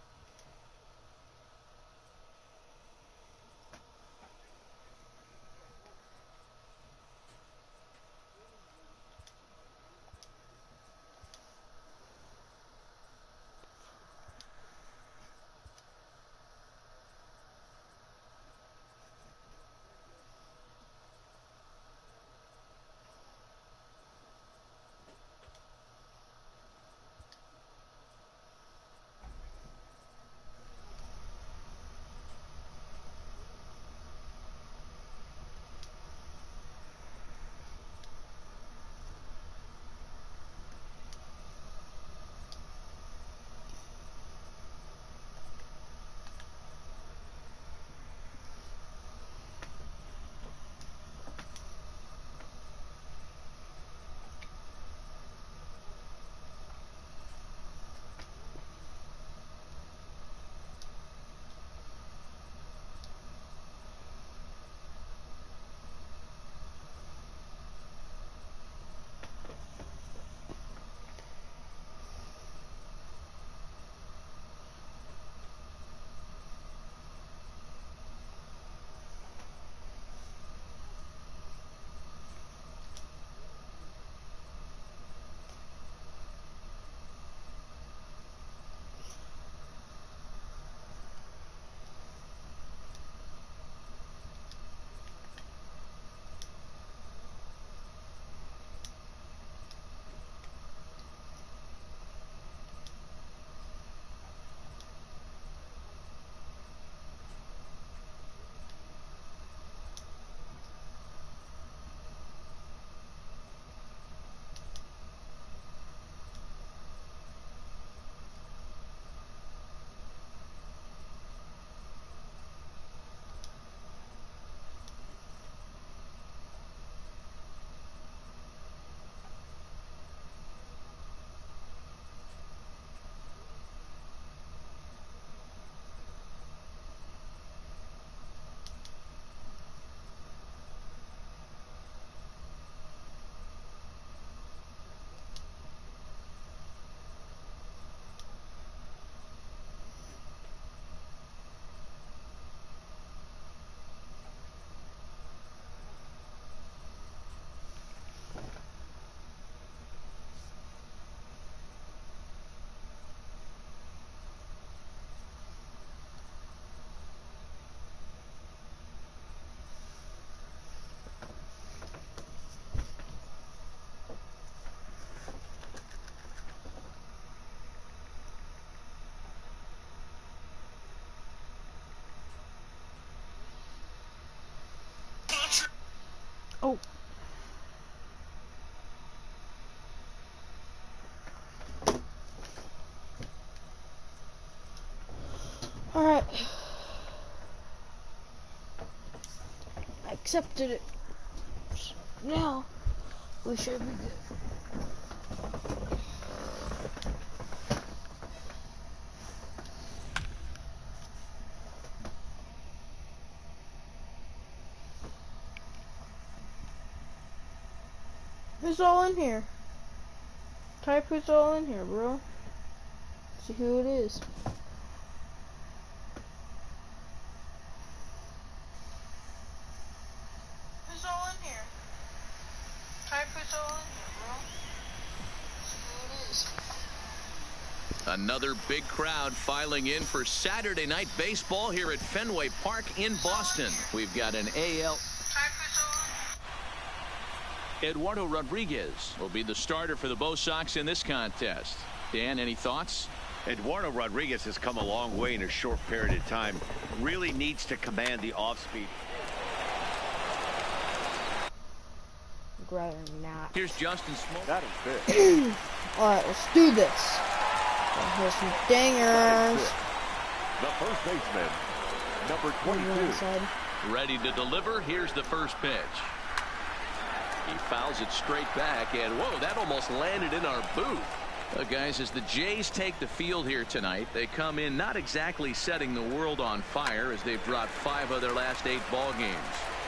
[SPEAKER 1] Oh. Alright. I accepted it. Now, we should be good. Who's all in here? Type who's all in here, bro. See who it is. Who's all in here? Type who's all in here, bro. See who it is.
[SPEAKER 2] Another big crowd filing in for Saturday night baseball here at Fenway Park in Boston. We've got an AL. Eduardo Rodriguez will be the starter for the Bo Sox in this contest. Dan, any thoughts?
[SPEAKER 4] Eduardo Rodriguez has come a long way in a short period of time. Really needs to command the off-speed.
[SPEAKER 1] I'd rather not.
[SPEAKER 2] Here's Justin Smoke.
[SPEAKER 3] That is good.
[SPEAKER 1] Alright, let's do this. Here's some dangers.
[SPEAKER 3] The first baseman, number 22.
[SPEAKER 2] Ready to deliver. Here's the first pitch. He fouls it straight back, and whoa, that almost landed in our booth. Guys, as the Jays take the field here tonight, they come in not exactly setting the world on fire as they've dropped 5 of their last 8 ball games.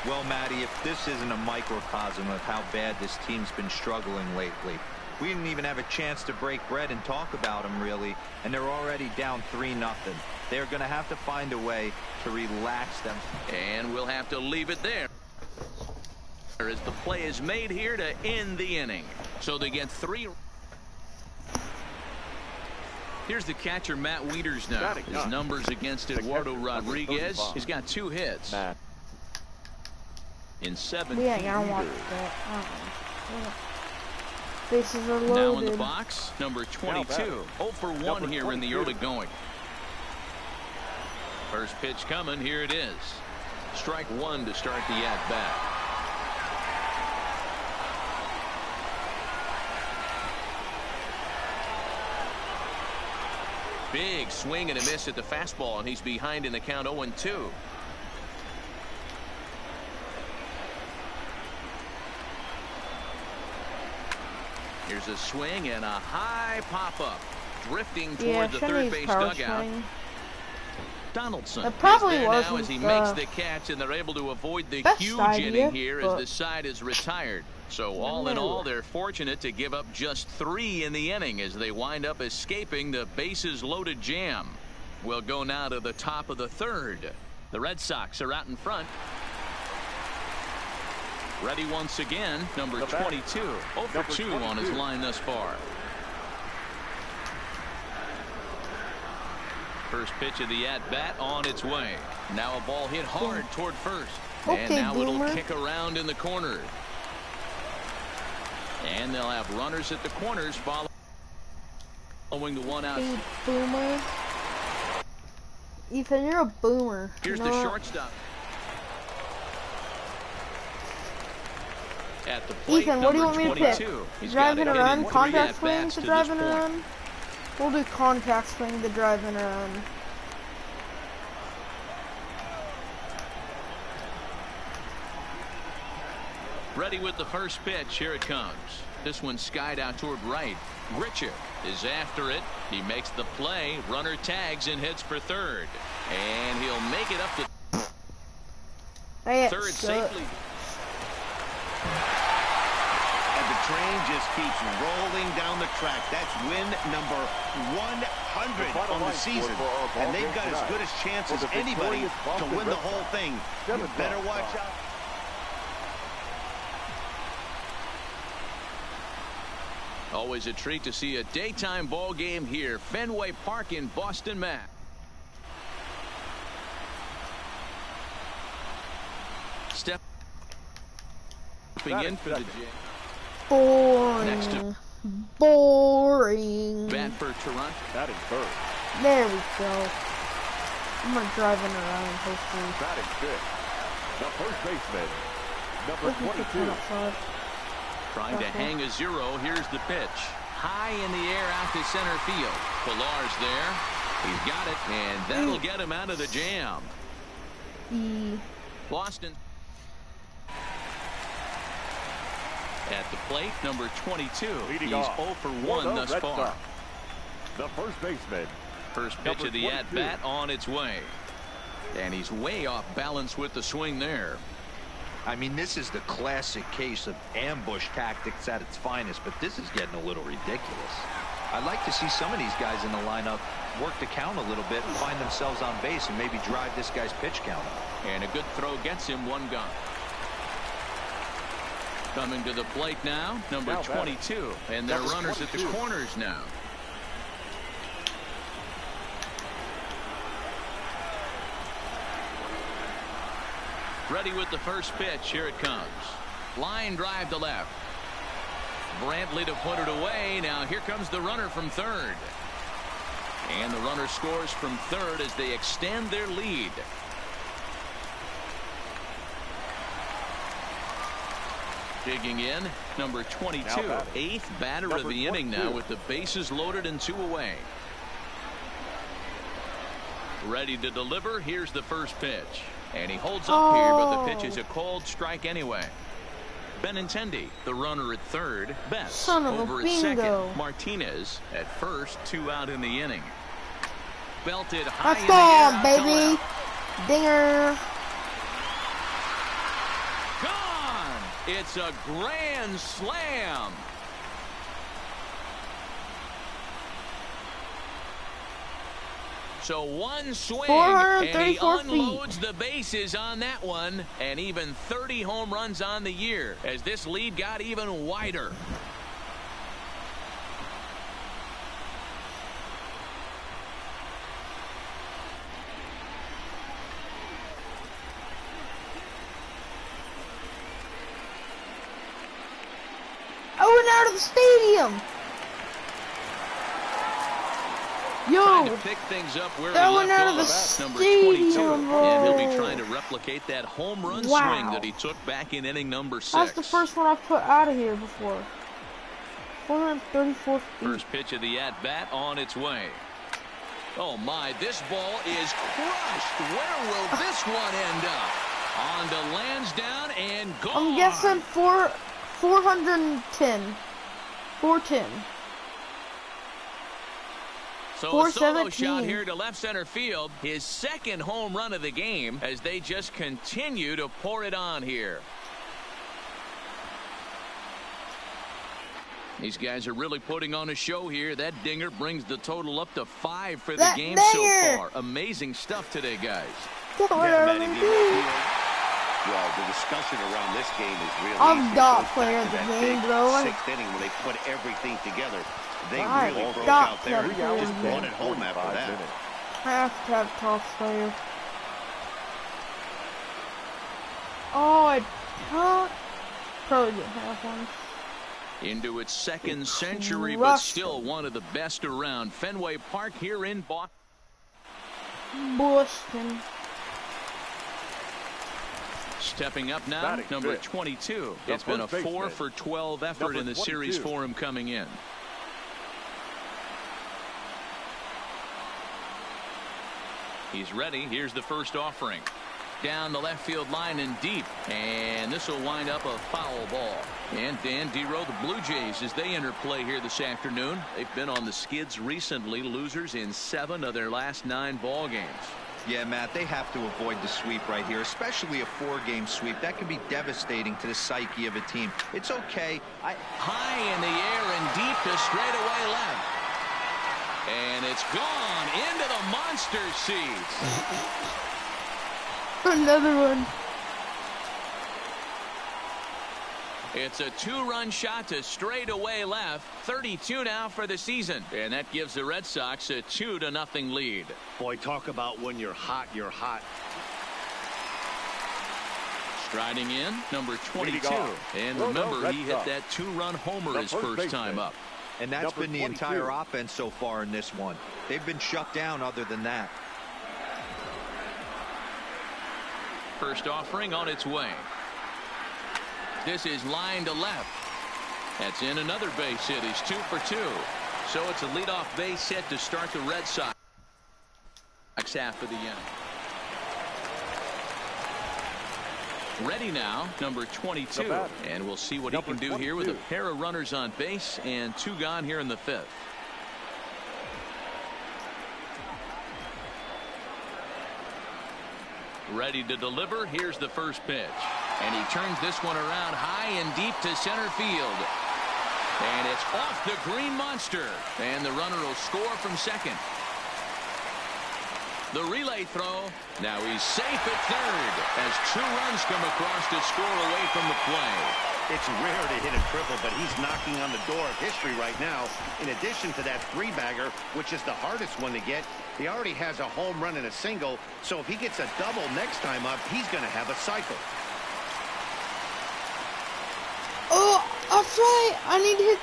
[SPEAKER 5] Well, Matty, if this isn't a microcosm of how bad this team's been struggling lately. We didn't even have a chance to break bread and talk about them, really, and they're already down 3-0. They're going to have to find a way to relax them.
[SPEAKER 2] And we'll have to leave it there as the play is made here to end the inning. So they get 3. Here's the catcher, Matt Wieters now. His numbers against Eduardo Rodriguez. He's got 2 hits. In 7
[SPEAKER 1] We ain't gonna watch that. Bases are loaded.
[SPEAKER 2] Now in the box, number 22. 0 for 1 here in the early going. First pitch coming. Here it is. Strike 1 to start the at-bat. Big swing and a miss at the fastball, and he's behind in the count 0-2. Here's a swing and a high pop-up. Drifting toward the third base dugout. Donaldson
[SPEAKER 1] it probably
[SPEAKER 2] is there
[SPEAKER 1] wasn't
[SPEAKER 2] now as he makes the catch, and they're able to avoid the huge inning here as the side is retired. So all in all, they're fortunate to give up just 3 in the inning as they wind up escaping the bases loaded jam. We'll go now to the top of the 3rd. The Red Sox are out in front. Ready once again, number 22. 0 for 2 on his line thus far. First pitch of the at-bat on its way. Now a ball hit hard toward first. And now it'll kick around in the corner. And they'll have runners at the corners following the 1 out.
[SPEAKER 1] Hey, boomer. Ethan, you're a boomer.
[SPEAKER 2] Here's the shortstop. At the plate,
[SPEAKER 1] Ethan, what do you want me to pick? Driving around, contact swing to driving around? We'll do contact swing to driving around.
[SPEAKER 2] Ready with the first pitch. Here it comes. This one skied out toward right. Grichuk is after it. He makes the play. Runner tags and hits for third. And he'll make it up to third safely.
[SPEAKER 4] And the train just keeps rolling down the track. That's win number 100 on the season. And they've got as good a chance as anybody to win the whole thing. You better watch out.
[SPEAKER 2] Always a treat to see a daytime ball game here. Fenway Park in Boston, Mass. Stepping in for the Jays.
[SPEAKER 1] Boring.
[SPEAKER 2] Next to
[SPEAKER 1] boring.
[SPEAKER 2] bat for Toronto.
[SPEAKER 3] That is third.
[SPEAKER 1] There we go. I'm gonna driving around hopefully.
[SPEAKER 3] That is good. The first baseman, number 22.
[SPEAKER 2] Trying to hang a 0. Here's the pitch. High in the air out to center field. Pillar's there. He's got it, and that'll get him out of the jam. Boston. At the plate, number 22. He's 0 for 1 thus far.
[SPEAKER 3] The first baseman.
[SPEAKER 2] First pitch of the at-bat on its way. And he's way off balance with the swing there.
[SPEAKER 5] I mean, this is the classic case of ambush tactics at its finest, but this is getting a little ridiculous. I'd like to see some of these guys in the lineup work the count a little bit and find themselves on base and maybe drive this guy's pitch count.
[SPEAKER 2] And a good throw gets him 1 gone. Coming to the plate now, number 22. And they're runners at the corners now. Ready with the first pitch. Here it comes. Line drive to left. Brantley to put it away. Now here comes the runner from third. And the runner scores from third as they extend their lead. Digging in, number 22, eighth batter of the inning now with the bases loaded and 2 away. Ready to deliver. Here's the first pitch. And he holds up here, but the pitch is a called strike anyway. Benintendi, the runner at third. Betts over at second. Martinez at first. 2 out in the inning. Belted high in the air.
[SPEAKER 1] Baby. Dinger.
[SPEAKER 2] Gone. It's a grand slam. So one swing, and he unloads the bases on that one, and even 30 home runs on the year as this lead got even wider.
[SPEAKER 1] Out of the stadium.
[SPEAKER 2] Trying to pick things up where he left off. Number 22, and he'll be trying to replicate that home run swing that he took back in inning number 6.
[SPEAKER 1] That's the first one I've put out of here before. 434 feet.
[SPEAKER 2] First pitch of the at-bat on its way. Oh my, this ball is crushed. Where will this one end up? On to Lansdowne and gone.
[SPEAKER 1] I'm guessing 410. 410.
[SPEAKER 2] So a solo shot here to left center field. His second home run of the game as they just continue to pour it on here. These guys are really putting on a show here. That dinger brings the total up to 5 for the game so far. Amazing stuff today, guys.
[SPEAKER 4] Well, the discussion around this game is really
[SPEAKER 1] I'm not player of the game, bro.
[SPEAKER 4] 6th inning when they put everything together. They really broke out there. Just brought it home after that.
[SPEAKER 1] Half tap top player. Oh, I probably get half one.
[SPEAKER 2] Into its second century, but still one of the best around. Fenway Park here in
[SPEAKER 1] Boston.
[SPEAKER 2] Stepping up now, number 22. It's been a 4 for 12 effort in the series for him coming in. He's ready. Here's the first offering. Down the left field line and deep. And this will wind up a foul ball. And Dan Dero, the Blue Jays, as they enter play here this afternoon. They've been on the skids recently, losers in 7 of their last 9 ball games.
[SPEAKER 5] Yeah, Matt, they have to avoid the sweep right here, especially a 4-game sweep. That can be devastating to the psyche of a team. It's okay.
[SPEAKER 2] High in the air and deep to straightaway left. And it's gone into the monster seats.
[SPEAKER 1] Another one.
[SPEAKER 2] It's a 2-run shot to straightaway left. 32 now for the season. And that gives the Red Sox a 2-0 lead.
[SPEAKER 4] Boy, talk about when you're hot, you're hot.
[SPEAKER 2] Striding in, number 22. And remember, he hit that 2-run homer his first time up.
[SPEAKER 5] And that's been the entire offense so far in this one. They've been shut down other than that.
[SPEAKER 2] First offering on its way. This is line to left. That's in another base hit. He's 2 for 2. So it's a leadoff base hit to start the Red Sox half of the inning. Ready now, number 22. And we'll see what he can do here with a pair of runners on base and 2 gone here in the 5th. Ready to deliver. Here's the first pitch. And he turns this one around high and deep to center field. And it's off the green monster. And the runner will score from second. The relay throw. Now he's safe at third as 2 runs come across to score away from the play.
[SPEAKER 4] It's rare to hit a triple, but he's knocking on the door of history right now. In addition to that 3-bagger, which is the hardest one to get, he already has a home run and a single. So if he gets a double next time up, he's going to have a cycle.
[SPEAKER 1] that's right. I need to hit.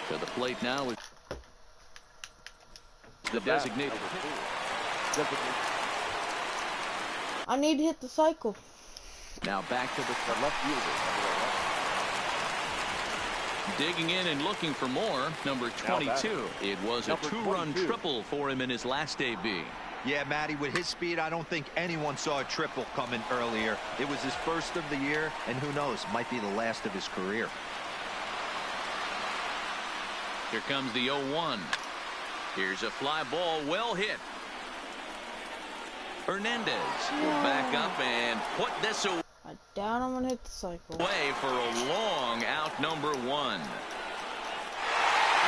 [SPEAKER 2] To the plate now is the designated.
[SPEAKER 1] I need to hit the cycle.
[SPEAKER 2] Now back to the
[SPEAKER 3] left fielder.
[SPEAKER 2] Digging in and looking for more, number 22. It was a two-run triple for him in his last AB.
[SPEAKER 5] Yeah, Matty, with his speed, I don't think anyone saw a triple coming earlier. It was his first of the year, and who knows, might be the last of his career.
[SPEAKER 2] Here comes the 0-1. Here's a fly ball, well hit. Hernandez will back up and put this away.
[SPEAKER 1] I doubt I'm gonna hit the cycle.
[SPEAKER 2] Way for a long out, number 1.
[SPEAKER 1] I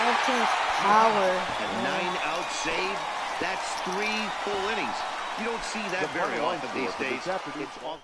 [SPEAKER 1] have too much power.
[SPEAKER 4] A 9-out save. That's 3 full innings. You don't see that very often these days. It's all.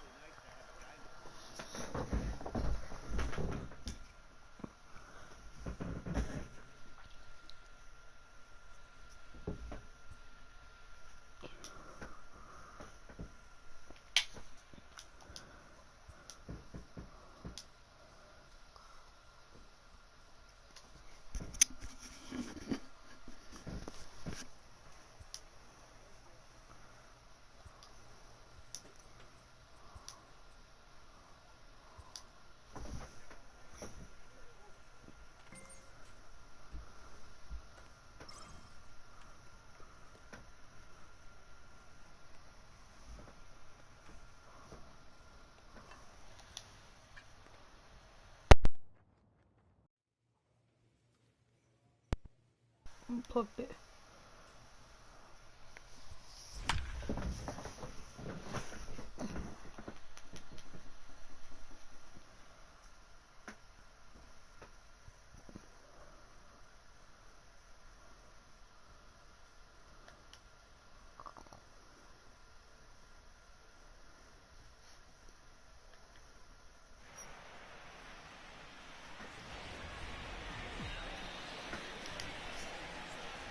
[SPEAKER 1] Put it.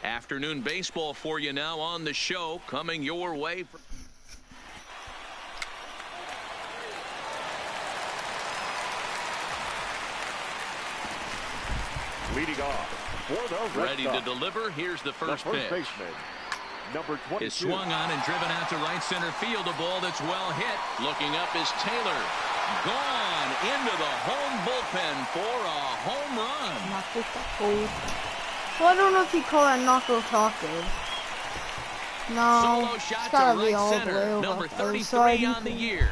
[SPEAKER 2] Afternoon baseball for you now on the show, coming your way.
[SPEAKER 3] Leading off for the Red
[SPEAKER 2] Ready
[SPEAKER 3] Sox.
[SPEAKER 2] to deliver. Here's the first
[SPEAKER 3] The first
[SPEAKER 2] pitch.
[SPEAKER 3] baseman, number 22.
[SPEAKER 2] Is swung on and driven out to right center field. A ball that's well hit. Looking up is Taylor. Gone into the home bullpen for a home run.
[SPEAKER 1] Well, I don't know if you call that Naco Taco. No,
[SPEAKER 2] Solo
[SPEAKER 1] it's
[SPEAKER 2] shot to
[SPEAKER 1] gotta be
[SPEAKER 2] right
[SPEAKER 1] all the way
[SPEAKER 2] center.
[SPEAKER 1] over.
[SPEAKER 2] Number
[SPEAKER 1] So
[SPEAKER 2] 33 on the year.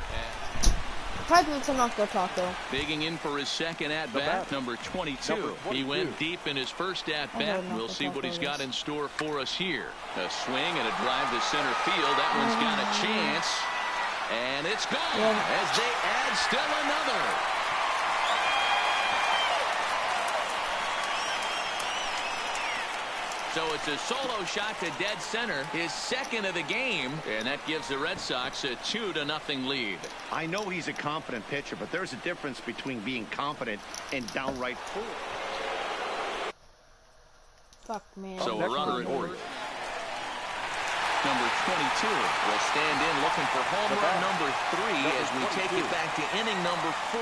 [SPEAKER 1] Technically, it's a Naco Taco.
[SPEAKER 2] Bigging in for his second at-bat,
[SPEAKER 3] bat.
[SPEAKER 2] number 22.
[SPEAKER 3] Number 22.
[SPEAKER 2] He went deep in his first at-bat. We'll see what he's got in store for us here. A swing and a drive to center field. That one's got a chance. And it's gone as they add still another. So it's a solo shot to dead center, his second of the game, and that gives the Red Sox a 2-0 lead.
[SPEAKER 4] I know he's a confident pitcher, but there's a difference between being confident and downright fool.
[SPEAKER 1] Fuck, man.
[SPEAKER 2] So a runner at order. Number 22 will stand in looking for home run number 3 as we take it back to inning number 4.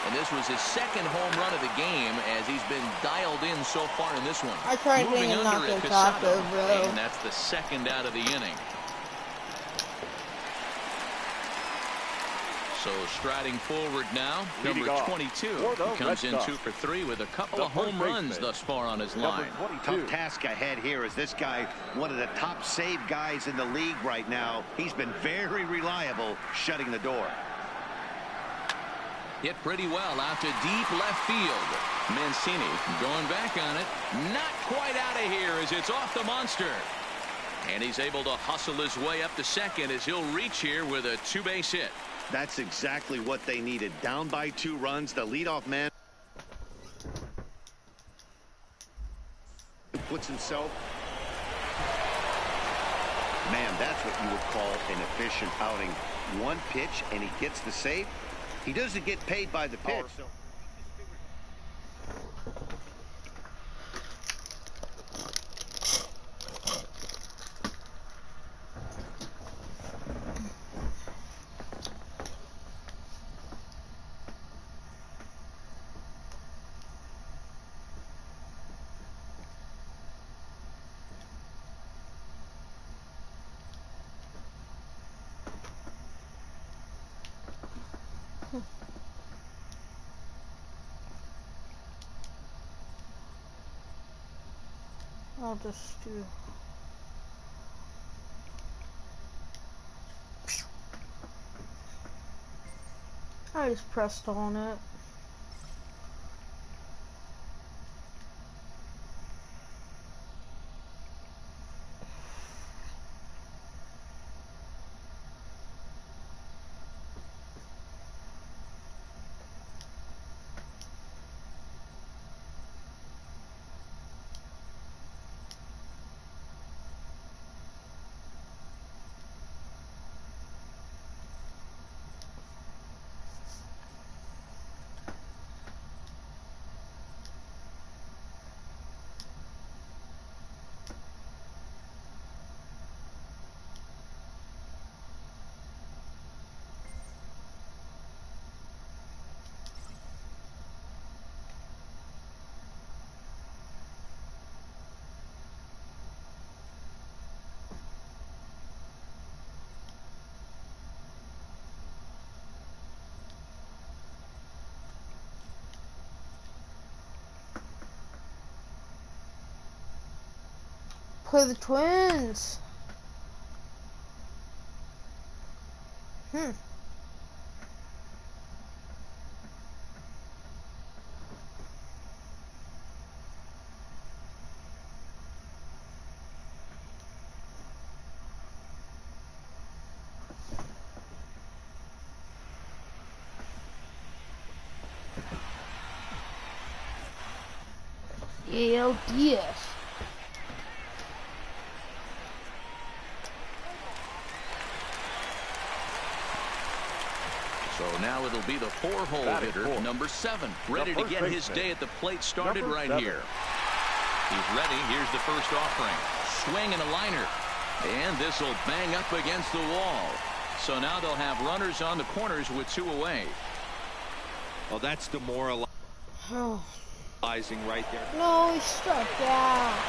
[SPEAKER 2] And this was his second home run of the game as he's been dialed in so far in this one.
[SPEAKER 1] I tried
[SPEAKER 2] Moving
[SPEAKER 1] hitting
[SPEAKER 2] under
[SPEAKER 1] Naco
[SPEAKER 2] it,
[SPEAKER 1] Taco,
[SPEAKER 2] Casado,
[SPEAKER 1] bro.
[SPEAKER 2] and that's the second out of the inning. So striding forward now,
[SPEAKER 3] Leading
[SPEAKER 2] number
[SPEAKER 3] off
[SPEAKER 2] 22.
[SPEAKER 3] for the
[SPEAKER 2] He comes
[SPEAKER 3] Red
[SPEAKER 2] in
[SPEAKER 3] Sox.
[SPEAKER 2] 2 for 3 with a couple
[SPEAKER 3] The
[SPEAKER 2] of home
[SPEAKER 3] first
[SPEAKER 2] runs
[SPEAKER 3] baseman,
[SPEAKER 2] thus far on his
[SPEAKER 3] number
[SPEAKER 2] line.
[SPEAKER 3] 22.
[SPEAKER 4] Tough task ahead here is this guy, one of the top save guys in the league right now. He's been very reliable shutting the door.
[SPEAKER 2] Hit pretty well out to deep left field. Mancini going back on it. Not quite out of here as it's off the monster. And he's able to hustle his way up to second as he'll reach here with a 2-base hit.
[SPEAKER 4] That's exactly what they needed. Down by 2 runs, the leadoff man puts himself. Man, that's what you would call an efficient outing. One pitch and he gets the save. He doesn't get paid by the pitch.
[SPEAKER 1] I'll just do. I just pressed on it. Play the Twins. El Diaz.
[SPEAKER 2] So now it'll be the 4-hole hitter, number 7, ready to get his day at the plate started right here. He's ready. Here's the first offering. Swing and a liner. And this will bang up against the wall. So now they'll have runners on the corners with 2 away.
[SPEAKER 5] Well, that's demoralizing right there.
[SPEAKER 1] No, he struck out.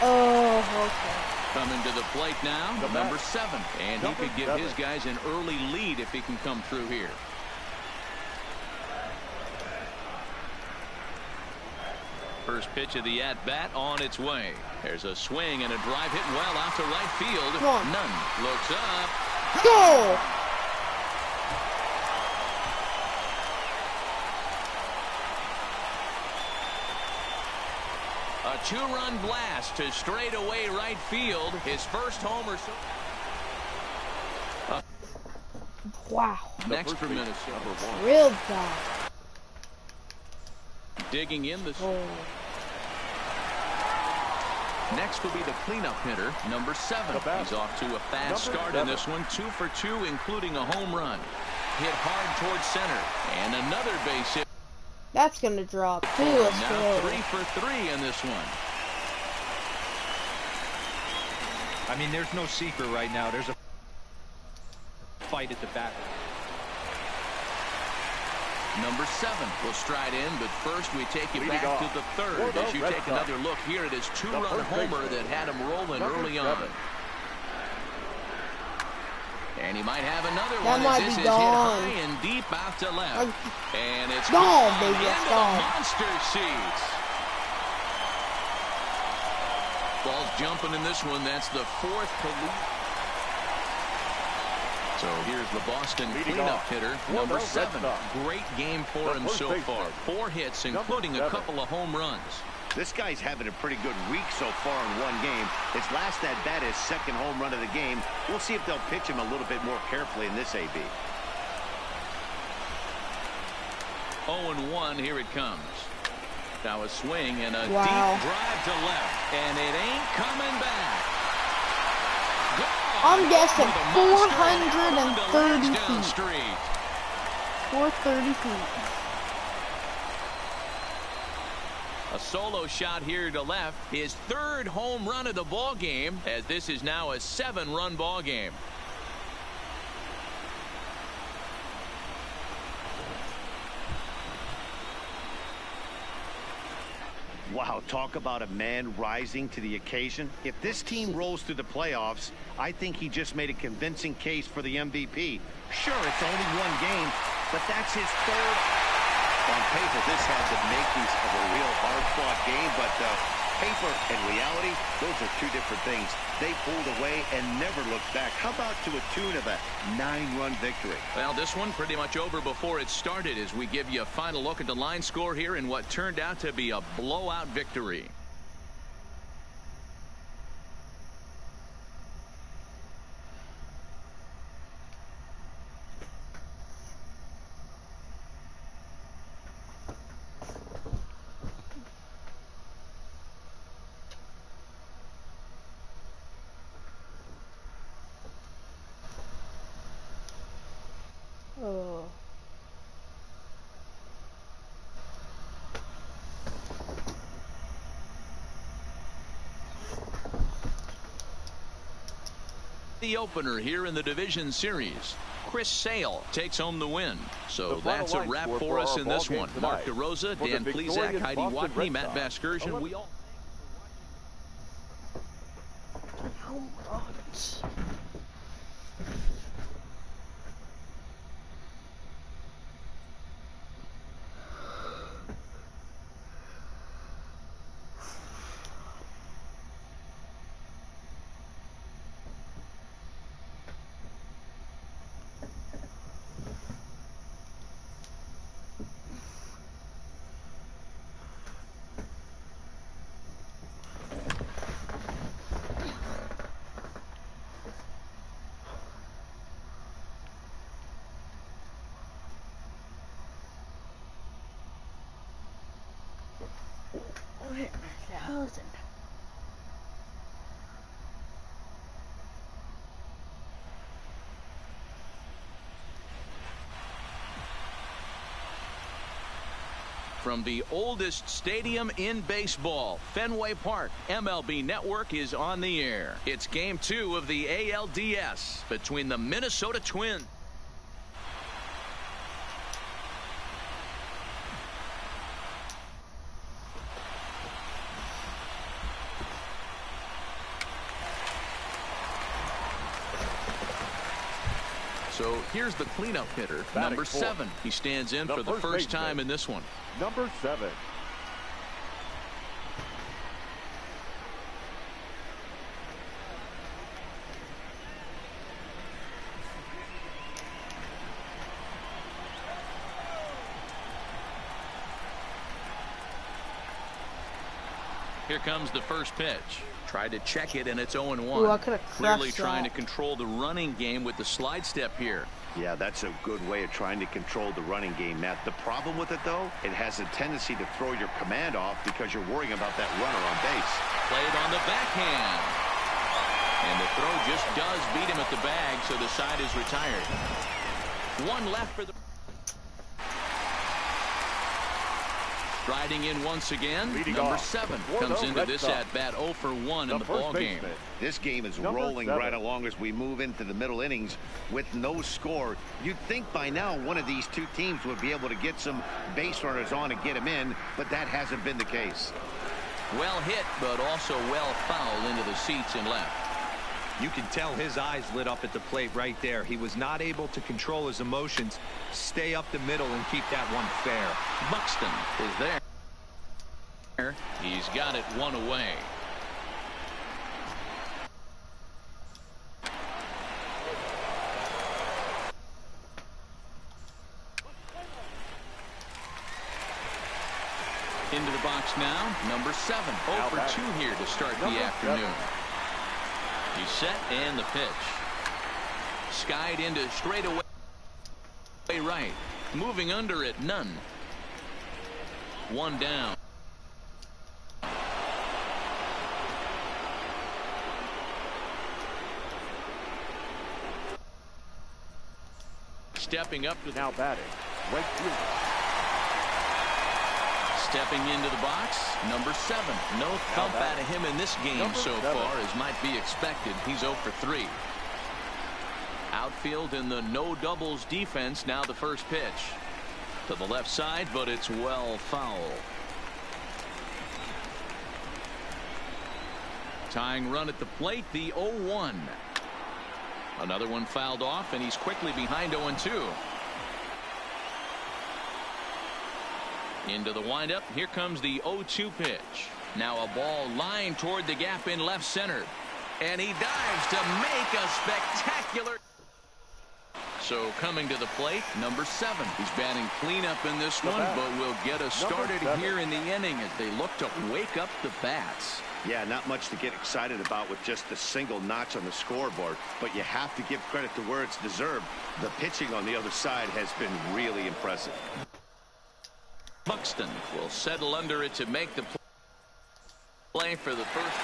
[SPEAKER 1] Oh, okay.
[SPEAKER 2] Coming to the plate now, number 7. And he could give his guys an early lead if he can come through here. First pitch of the at-bat on its way. There's a swing and a drive hit well out to right field. None. Looks up.
[SPEAKER 1] Go!
[SPEAKER 2] A 2-run blast to straightaway right field. His first homer.
[SPEAKER 1] Wow.
[SPEAKER 2] Next for Minnesota.
[SPEAKER 1] Real bad.
[SPEAKER 2] Digging in the. Next will be the cleanup hitter, number 7. He's off to a fast start in this one. 2 for 2, including a home run. Hit hard towards center. And another base hit.
[SPEAKER 1] That's going to drop, too.
[SPEAKER 2] Now 3 for 3 in this one.
[SPEAKER 5] I mean, there's no secret right now. There's a fight at the back.
[SPEAKER 2] Number 7 will stride in, but first we take you back to the 3rd as you take another look here at his 2-run homer that had him rolling early on. And he might have another one as this is hit high and deep out to left. And it's
[SPEAKER 1] gone, baby. It's
[SPEAKER 2] into
[SPEAKER 1] gone.
[SPEAKER 2] the monster seats. Ball's jumping in this one. That's the 4th police. So here's the Boston cleanup hitter, number 7. Great game for him so far. 4 hits, including a couple of home runs.
[SPEAKER 4] This guy's having a pretty good week so far in one game. His last at-bat is 2nd home run of the game. We'll see if they'll pitch him a little bit more carefully in this AB.
[SPEAKER 2] 0-1, here it comes. Now a swing and a deep drive to left. And it ain't coming back.
[SPEAKER 1] I'm guessing 430 feet. 430 feet.
[SPEAKER 2] A solo shot here to left. His 3rd home run of the ball game, as this is now a 7-run ball game.
[SPEAKER 4] Wow, talk about a man rising to the occasion. If this team rolls through the playoffs, I think he just made a convincing case for the MVP. Sure, it's only 1 game, but that's his 3rd. On paper, this has the makings of a real hard-fought game, but paper and reality, those are two different things. They pulled away and never looked back. How about to a tune of a 9-run victory?
[SPEAKER 2] Well, this one pretty much over before it started as we give you a final look at the line score here in what turned out to be a blowout victory.
[SPEAKER 1] Oh.
[SPEAKER 2] The opener here in the division series. Chris Sale takes home the win. So that's a wrap for us in this one. Mark DeRosa, Dan Plesac, Heidi Watney, Matt Vasgersian. We all.
[SPEAKER 1] How much? Wait, 1,000.
[SPEAKER 2] From the oldest stadium in baseball, Fenway Park, MLB Network is on the air. It's Game 2 of the ALDS between the Minnesota Twins. So here's the cleanup hitter, number 7. He stands in for the first time in this one.
[SPEAKER 3] Number 7.
[SPEAKER 2] Here comes the first pitch. Tried to check it, and it's 0-1.
[SPEAKER 1] Ooh, I could have
[SPEAKER 2] Clearly
[SPEAKER 1] crushed
[SPEAKER 2] trying
[SPEAKER 1] that.
[SPEAKER 2] to control the running game with the slide step here.
[SPEAKER 4] Yeah, that's a good way of trying to control the running game, Matt. The problem with it, though, it has a tendency to throw your command off because you're worrying about that runner on base.
[SPEAKER 2] Played on the backhand. And the throw just does beat him at the bag, so the side is retired. One left for the... Riding in once again, number 7 comes into this at-bat 0 for 1 in the ball game.
[SPEAKER 4] This game is rolling right along as we move into the middle innings with no score. You'd think by now one of these two teams would be able to get some base runners on and get them in, but that hasn't been the case.
[SPEAKER 2] Well hit, but also well fouled into the seats and left.
[SPEAKER 5] You can tell his eyes lit up at the plate right there. He was not able to control his emotions, stay up the middle, and keep that one fair.
[SPEAKER 2] Buxton is there. He's got it one away. Into the box now, number 7. 0 for 2 here to start the afternoon. He's set and the pitch. Skied into straightaway right. Moving under it, none. One down. Stepping up to
[SPEAKER 3] now batting, right fielder.
[SPEAKER 2] Stepping into the box, number 7. No thump out of him in this game so far, as might be expected. He's 0 for 3. Outfield in the no doubles defense. Now the first pitch to the left side, but it's well foul. Tying run at the plate, the 0-1. Another one fouled off, and he's quickly behind 0-2. Into the windup. Here comes the 0-2 pitch. Now a ball lined toward the gap in left center. And he dives to make a spectacular. So coming to the plate, number 7. He's batting cleanup in this one, but will get us started here in the inning as they look to wake up the bats.
[SPEAKER 4] Yeah, not much to get excited about with just a single notch on the scoreboard, but you have to give credit to where it's deserved. The pitching on the other side has been really impressive.
[SPEAKER 2] Buxton will settle under it to make the play for the first.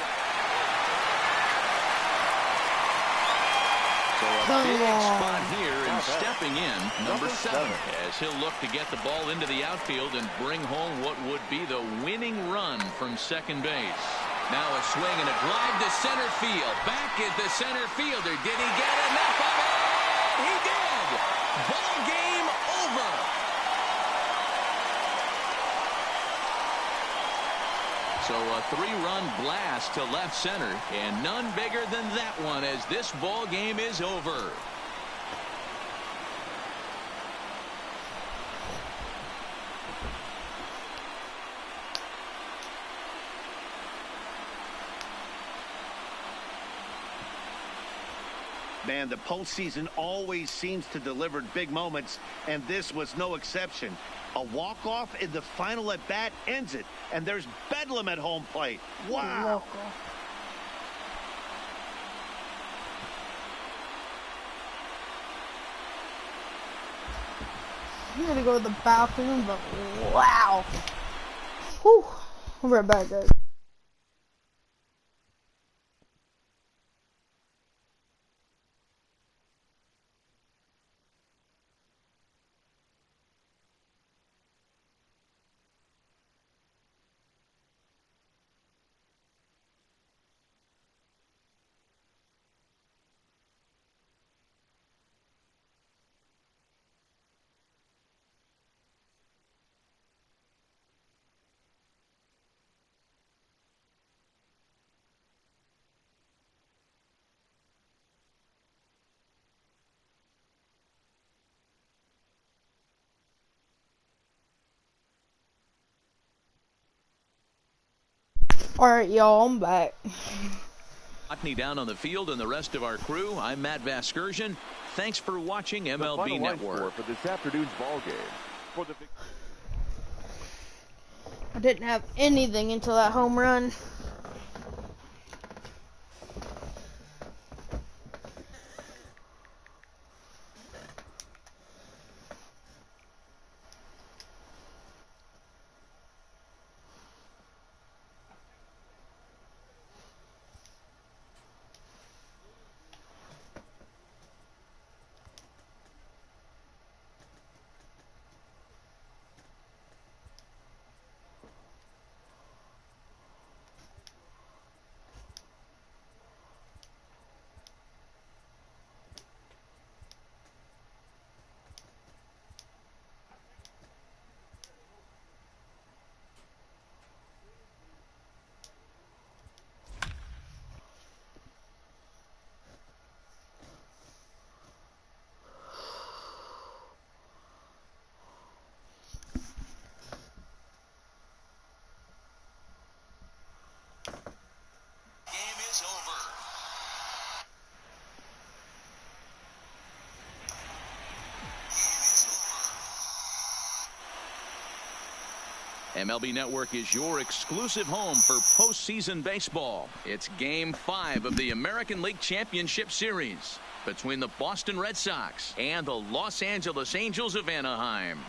[SPEAKER 2] So a big spot here and stepping in, number 7, as he'll look to get the ball into the outfield and bring home what would be the winning run from second base. Now a swing and a drive to center field. Back is the center fielder. Did he get enough of it? He did! Ball game over. So a 3-run blast to left center, and none bigger than that one as this ball game is over.
[SPEAKER 4] Man, the postseason always seems to deliver big moments, and this was no exception. A walk-off in the final at-bat ends it, and there's bedlam at home plate. Wow.
[SPEAKER 1] I'm gonna go to the bathroom, but wow. Whew. I'll be right back, guys. Alright, y'all, I'm back.
[SPEAKER 2] Otney down on the field and the rest of our crew. I'm Matt Vasgersian. Thanks for watching MLB Network.
[SPEAKER 3] For this afternoon's ball game. For the
[SPEAKER 1] I didn't have anything until that home run.
[SPEAKER 2] MLB Network is your exclusive home for postseason baseball. It's Game 5 of the American League Championship Series between the Boston Red Sox and the Los Angeles Angels of Anaheim.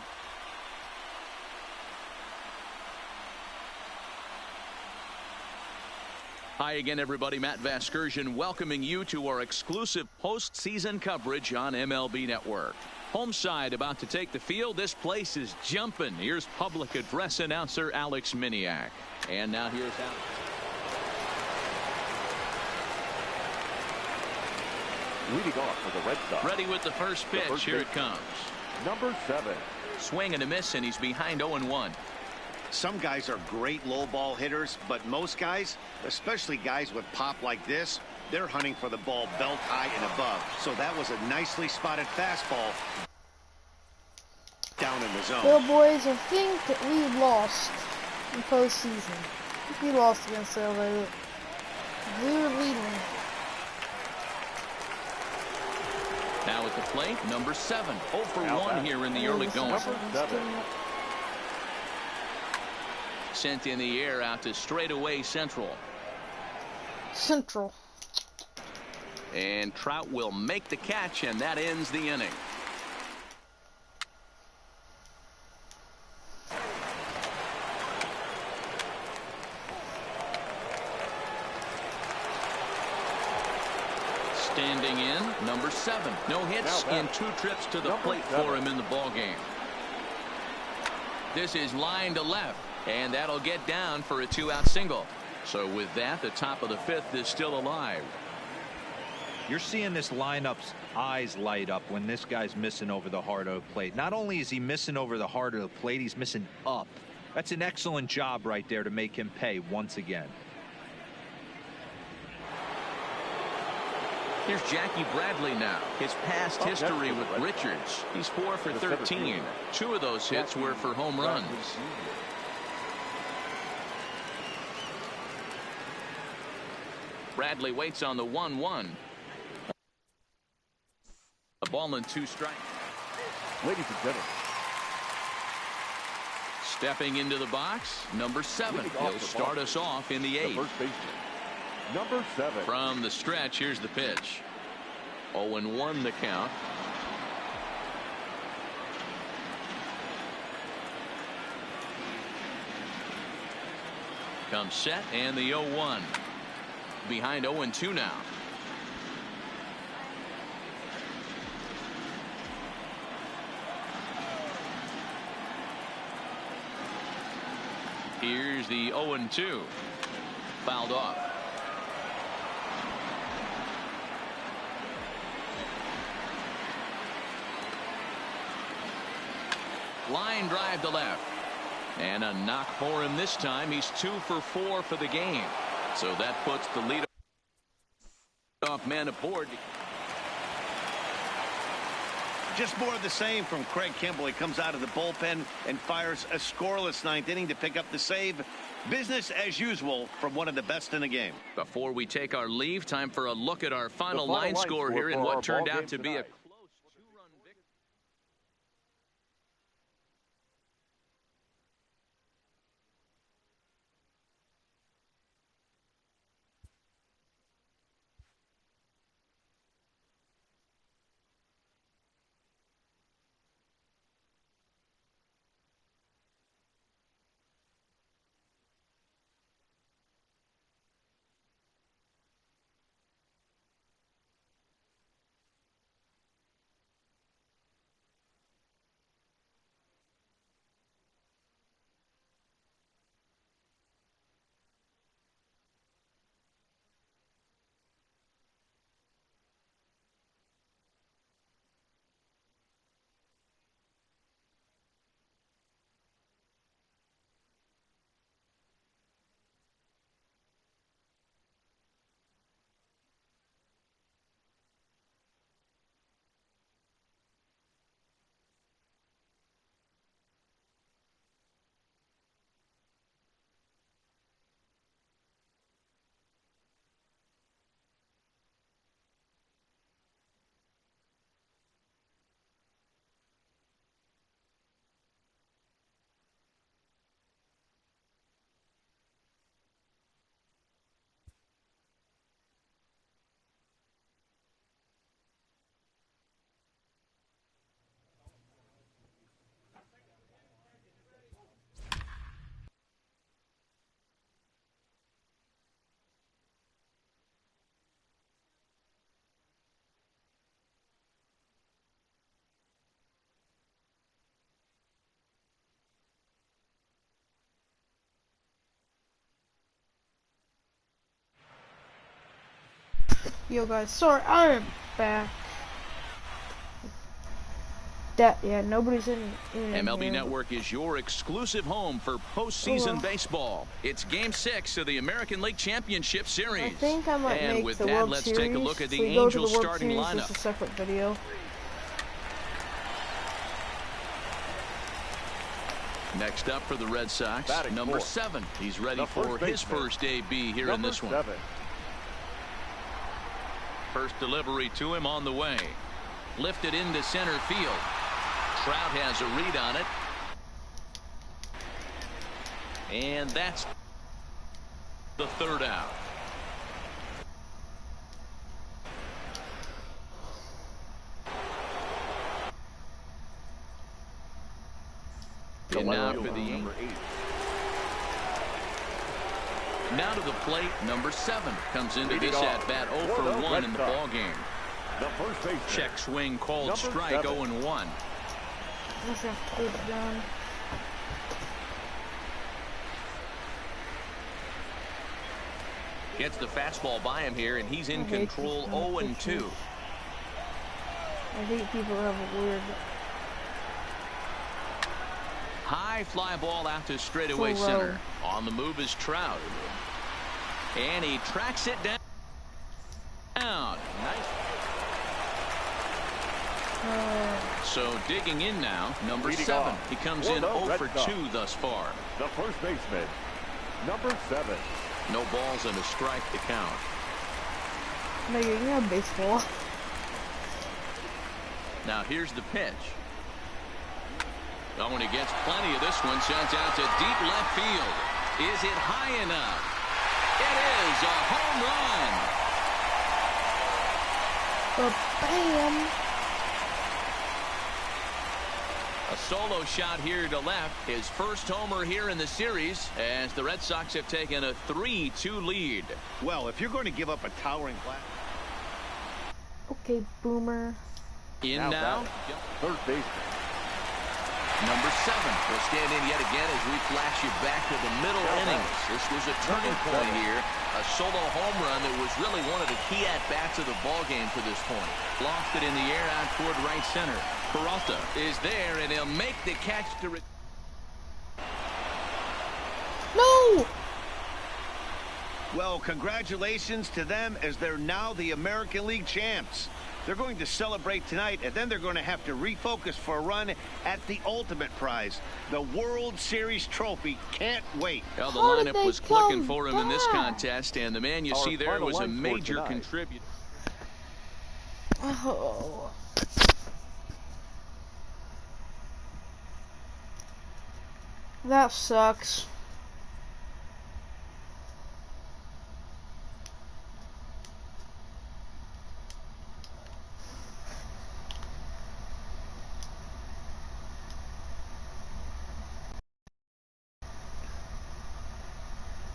[SPEAKER 2] Hi again, everybody. Matt Vasgersian welcoming you to our exclusive postseason coverage on MLB Network. Home side about to take the field. This place is jumping. Here's public address announcer Alex Miniak. And now here's Alex.
[SPEAKER 3] Leading off for the Red Sox.
[SPEAKER 2] Ready with the first pitch. Here it comes.
[SPEAKER 3] Number 7.
[SPEAKER 2] Swing and a miss, and he's behind 0-1.
[SPEAKER 4] Some guys are great low ball hitters, but most guys, especially guys with pop like this, they're hunting for the ball belt high and above. So that was a nicely spotted fastball down in the zone.
[SPEAKER 1] Well, boys, I think that we lost in postseason. He lost against LA. We were leading.
[SPEAKER 2] Now at the plate, number 7. 0 for 1 here in the early going. Sent in the air out to straightaway Central. And Trout will make the catch, and that ends the inning. Standing in, number 7. No hits in 2 trips to the plate for him in the ballgame. This is line to left, and that'll get down for a 2-out single. So with that, the top of the 5th is still alive.
[SPEAKER 5] You're seeing this lineup's eyes light up when this guy's missing over the heart of the plate. Not only is he missing over the heart of the plate, he's missing up. That's an excellent job right there to make him pay once again.
[SPEAKER 2] Here's Jackie Bradley now. His past history with Richards. He's 4 for 13. 2 of those hits were for home runs. Bradley waits on the 1-1. A ball and 2 strikes.
[SPEAKER 3] Ladies and gentlemen.
[SPEAKER 2] Stepping into the box, number 7. He'll start us off in the 8th.
[SPEAKER 3] First baseman, number 7.
[SPEAKER 2] From the stretch, here's the pitch. 0-1 the count. Comes set, and the 0-1. Behind 0-2 now. Here's the 0-2. Fouled off. Line drive to left. And a knock for him this time. He's 2 for 4 for the game. So that puts the lead off man aboard.
[SPEAKER 4] Just more of the same from Craig Kimbrel. He comes out of the bullpen and fires a scoreless 9th inning to pick up the save. Business as usual from one of the best in the game.
[SPEAKER 2] Before we take our leave, time for a look at our final line score here in what turned out to be a close 2-run victory.
[SPEAKER 1] Yo guys, sorry, I am back. Nobody's in
[SPEAKER 2] MLB
[SPEAKER 1] here.
[SPEAKER 2] Network is your exclusive home for postseason baseball. It's Game 6 of the American League Championship Series.
[SPEAKER 1] I think I might
[SPEAKER 2] and
[SPEAKER 1] make
[SPEAKER 2] with
[SPEAKER 1] the
[SPEAKER 2] that,
[SPEAKER 1] World
[SPEAKER 2] let's
[SPEAKER 1] Series.
[SPEAKER 2] take a look at the
[SPEAKER 1] We go to
[SPEAKER 2] Angels
[SPEAKER 1] World
[SPEAKER 2] starting
[SPEAKER 1] Series,
[SPEAKER 2] lineup.
[SPEAKER 1] It's a separate video.
[SPEAKER 2] Next up for the Red Sox,
[SPEAKER 3] Batting
[SPEAKER 2] number
[SPEAKER 3] fourth.
[SPEAKER 2] 7. He's ready
[SPEAKER 3] The
[SPEAKER 2] for
[SPEAKER 3] first
[SPEAKER 2] his
[SPEAKER 3] baseman.
[SPEAKER 2] first AB here in
[SPEAKER 3] Number
[SPEAKER 2] this one.
[SPEAKER 3] 7.
[SPEAKER 2] First delivery to him on the way. Lifted into center field. Trout has a read on it. And that's the third out. And now for the
[SPEAKER 3] number 8.
[SPEAKER 2] Now to the plate, number 7 comes into
[SPEAKER 3] Leading
[SPEAKER 2] this
[SPEAKER 3] off
[SPEAKER 2] at bat 0
[SPEAKER 3] for
[SPEAKER 2] for
[SPEAKER 3] the
[SPEAKER 2] 1
[SPEAKER 3] Red
[SPEAKER 2] in the
[SPEAKER 3] Sox.
[SPEAKER 2] ball game.
[SPEAKER 3] The first baseman.
[SPEAKER 2] Check swing called
[SPEAKER 3] Number
[SPEAKER 2] strike
[SPEAKER 3] 7.
[SPEAKER 2] 0-1.
[SPEAKER 1] Let's just put it down.
[SPEAKER 2] Gets the fastball by him here, and he's in
[SPEAKER 1] I hate
[SPEAKER 2] control
[SPEAKER 1] these kind of
[SPEAKER 2] 0-2.
[SPEAKER 1] pitches. I hate people who have a weird.
[SPEAKER 2] High fly ball out to straightaway
[SPEAKER 1] Full
[SPEAKER 2] center.
[SPEAKER 1] row.
[SPEAKER 2] On the move is Trout. And he tracks it down. Nice. So digging in now, number
[SPEAKER 3] Leading
[SPEAKER 2] 7.
[SPEAKER 3] off
[SPEAKER 2] He comes
[SPEAKER 3] for
[SPEAKER 2] in
[SPEAKER 3] the
[SPEAKER 2] 0
[SPEAKER 3] Red
[SPEAKER 2] for
[SPEAKER 3] Sox.
[SPEAKER 2] 2 thus far.
[SPEAKER 3] The first baseman. Number 7.
[SPEAKER 2] No balls and a strike to count.
[SPEAKER 1] No, you're gonna have baseball.
[SPEAKER 2] Now here's the pitch. Oh, and he gets plenty of this one. Sends out to deep left field. Is it high enough? It is a home run.
[SPEAKER 1] But bam!
[SPEAKER 2] A solo shot here to left. His first homer here in the series as the Red Sox have taken a 3-2 lead.
[SPEAKER 4] Well, if you're going to give up a towering blast.
[SPEAKER 1] Okay, Boomer.
[SPEAKER 2] In
[SPEAKER 3] Now
[SPEAKER 2] now,
[SPEAKER 3] Third baseman.
[SPEAKER 2] number 7 will stand in yet again as we flash you back to the middle innings. This was a turning point here. A solo home run that was really one of the key at-bats of the ball game to this point. Lofted in the air out toward right center. Peralta is there, and he'll make the catch to...
[SPEAKER 1] No!
[SPEAKER 4] Well, congratulations to them as they're now the American League champs. They're going to celebrate tonight, and then they're going to have to refocus for a run at the ultimate prize, the World Series trophy. Can't wait.
[SPEAKER 2] Well, the
[SPEAKER 1] How did
[SPEAKER 2] lineup
[SPEAKER 1] they
[SPEAKER 2] was clicking
[SPEAKER 1] come
[SPEAKER 2] for him in this
[SPEAKER 1] back?
[SPEAKER 2] contest, and the man you
[SPEAKER 3] Our
[SPEAKER 2] see there
[SPEAKER 3] final
[SPEAKER 2] was a
[SPEAKER 3] line score
[SPEAKER 2] major
[SPEAKER 3] tonight.
[SPEAKER 2] contributor.
[SPEAKER 1] Oh. That sucks.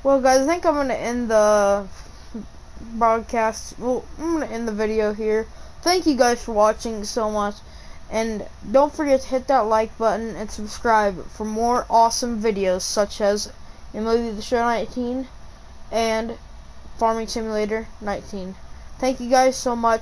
[SPEAKER 1] Well, guys, I think I'm going to end the broadcast. Well, I'm going to end the video here. Thank you guys for watching so much. And don't forget to hit that like button and subscribe for more awesome videos such as MLB The Show 19 and Farming Simulator 19. Thank you guys so much.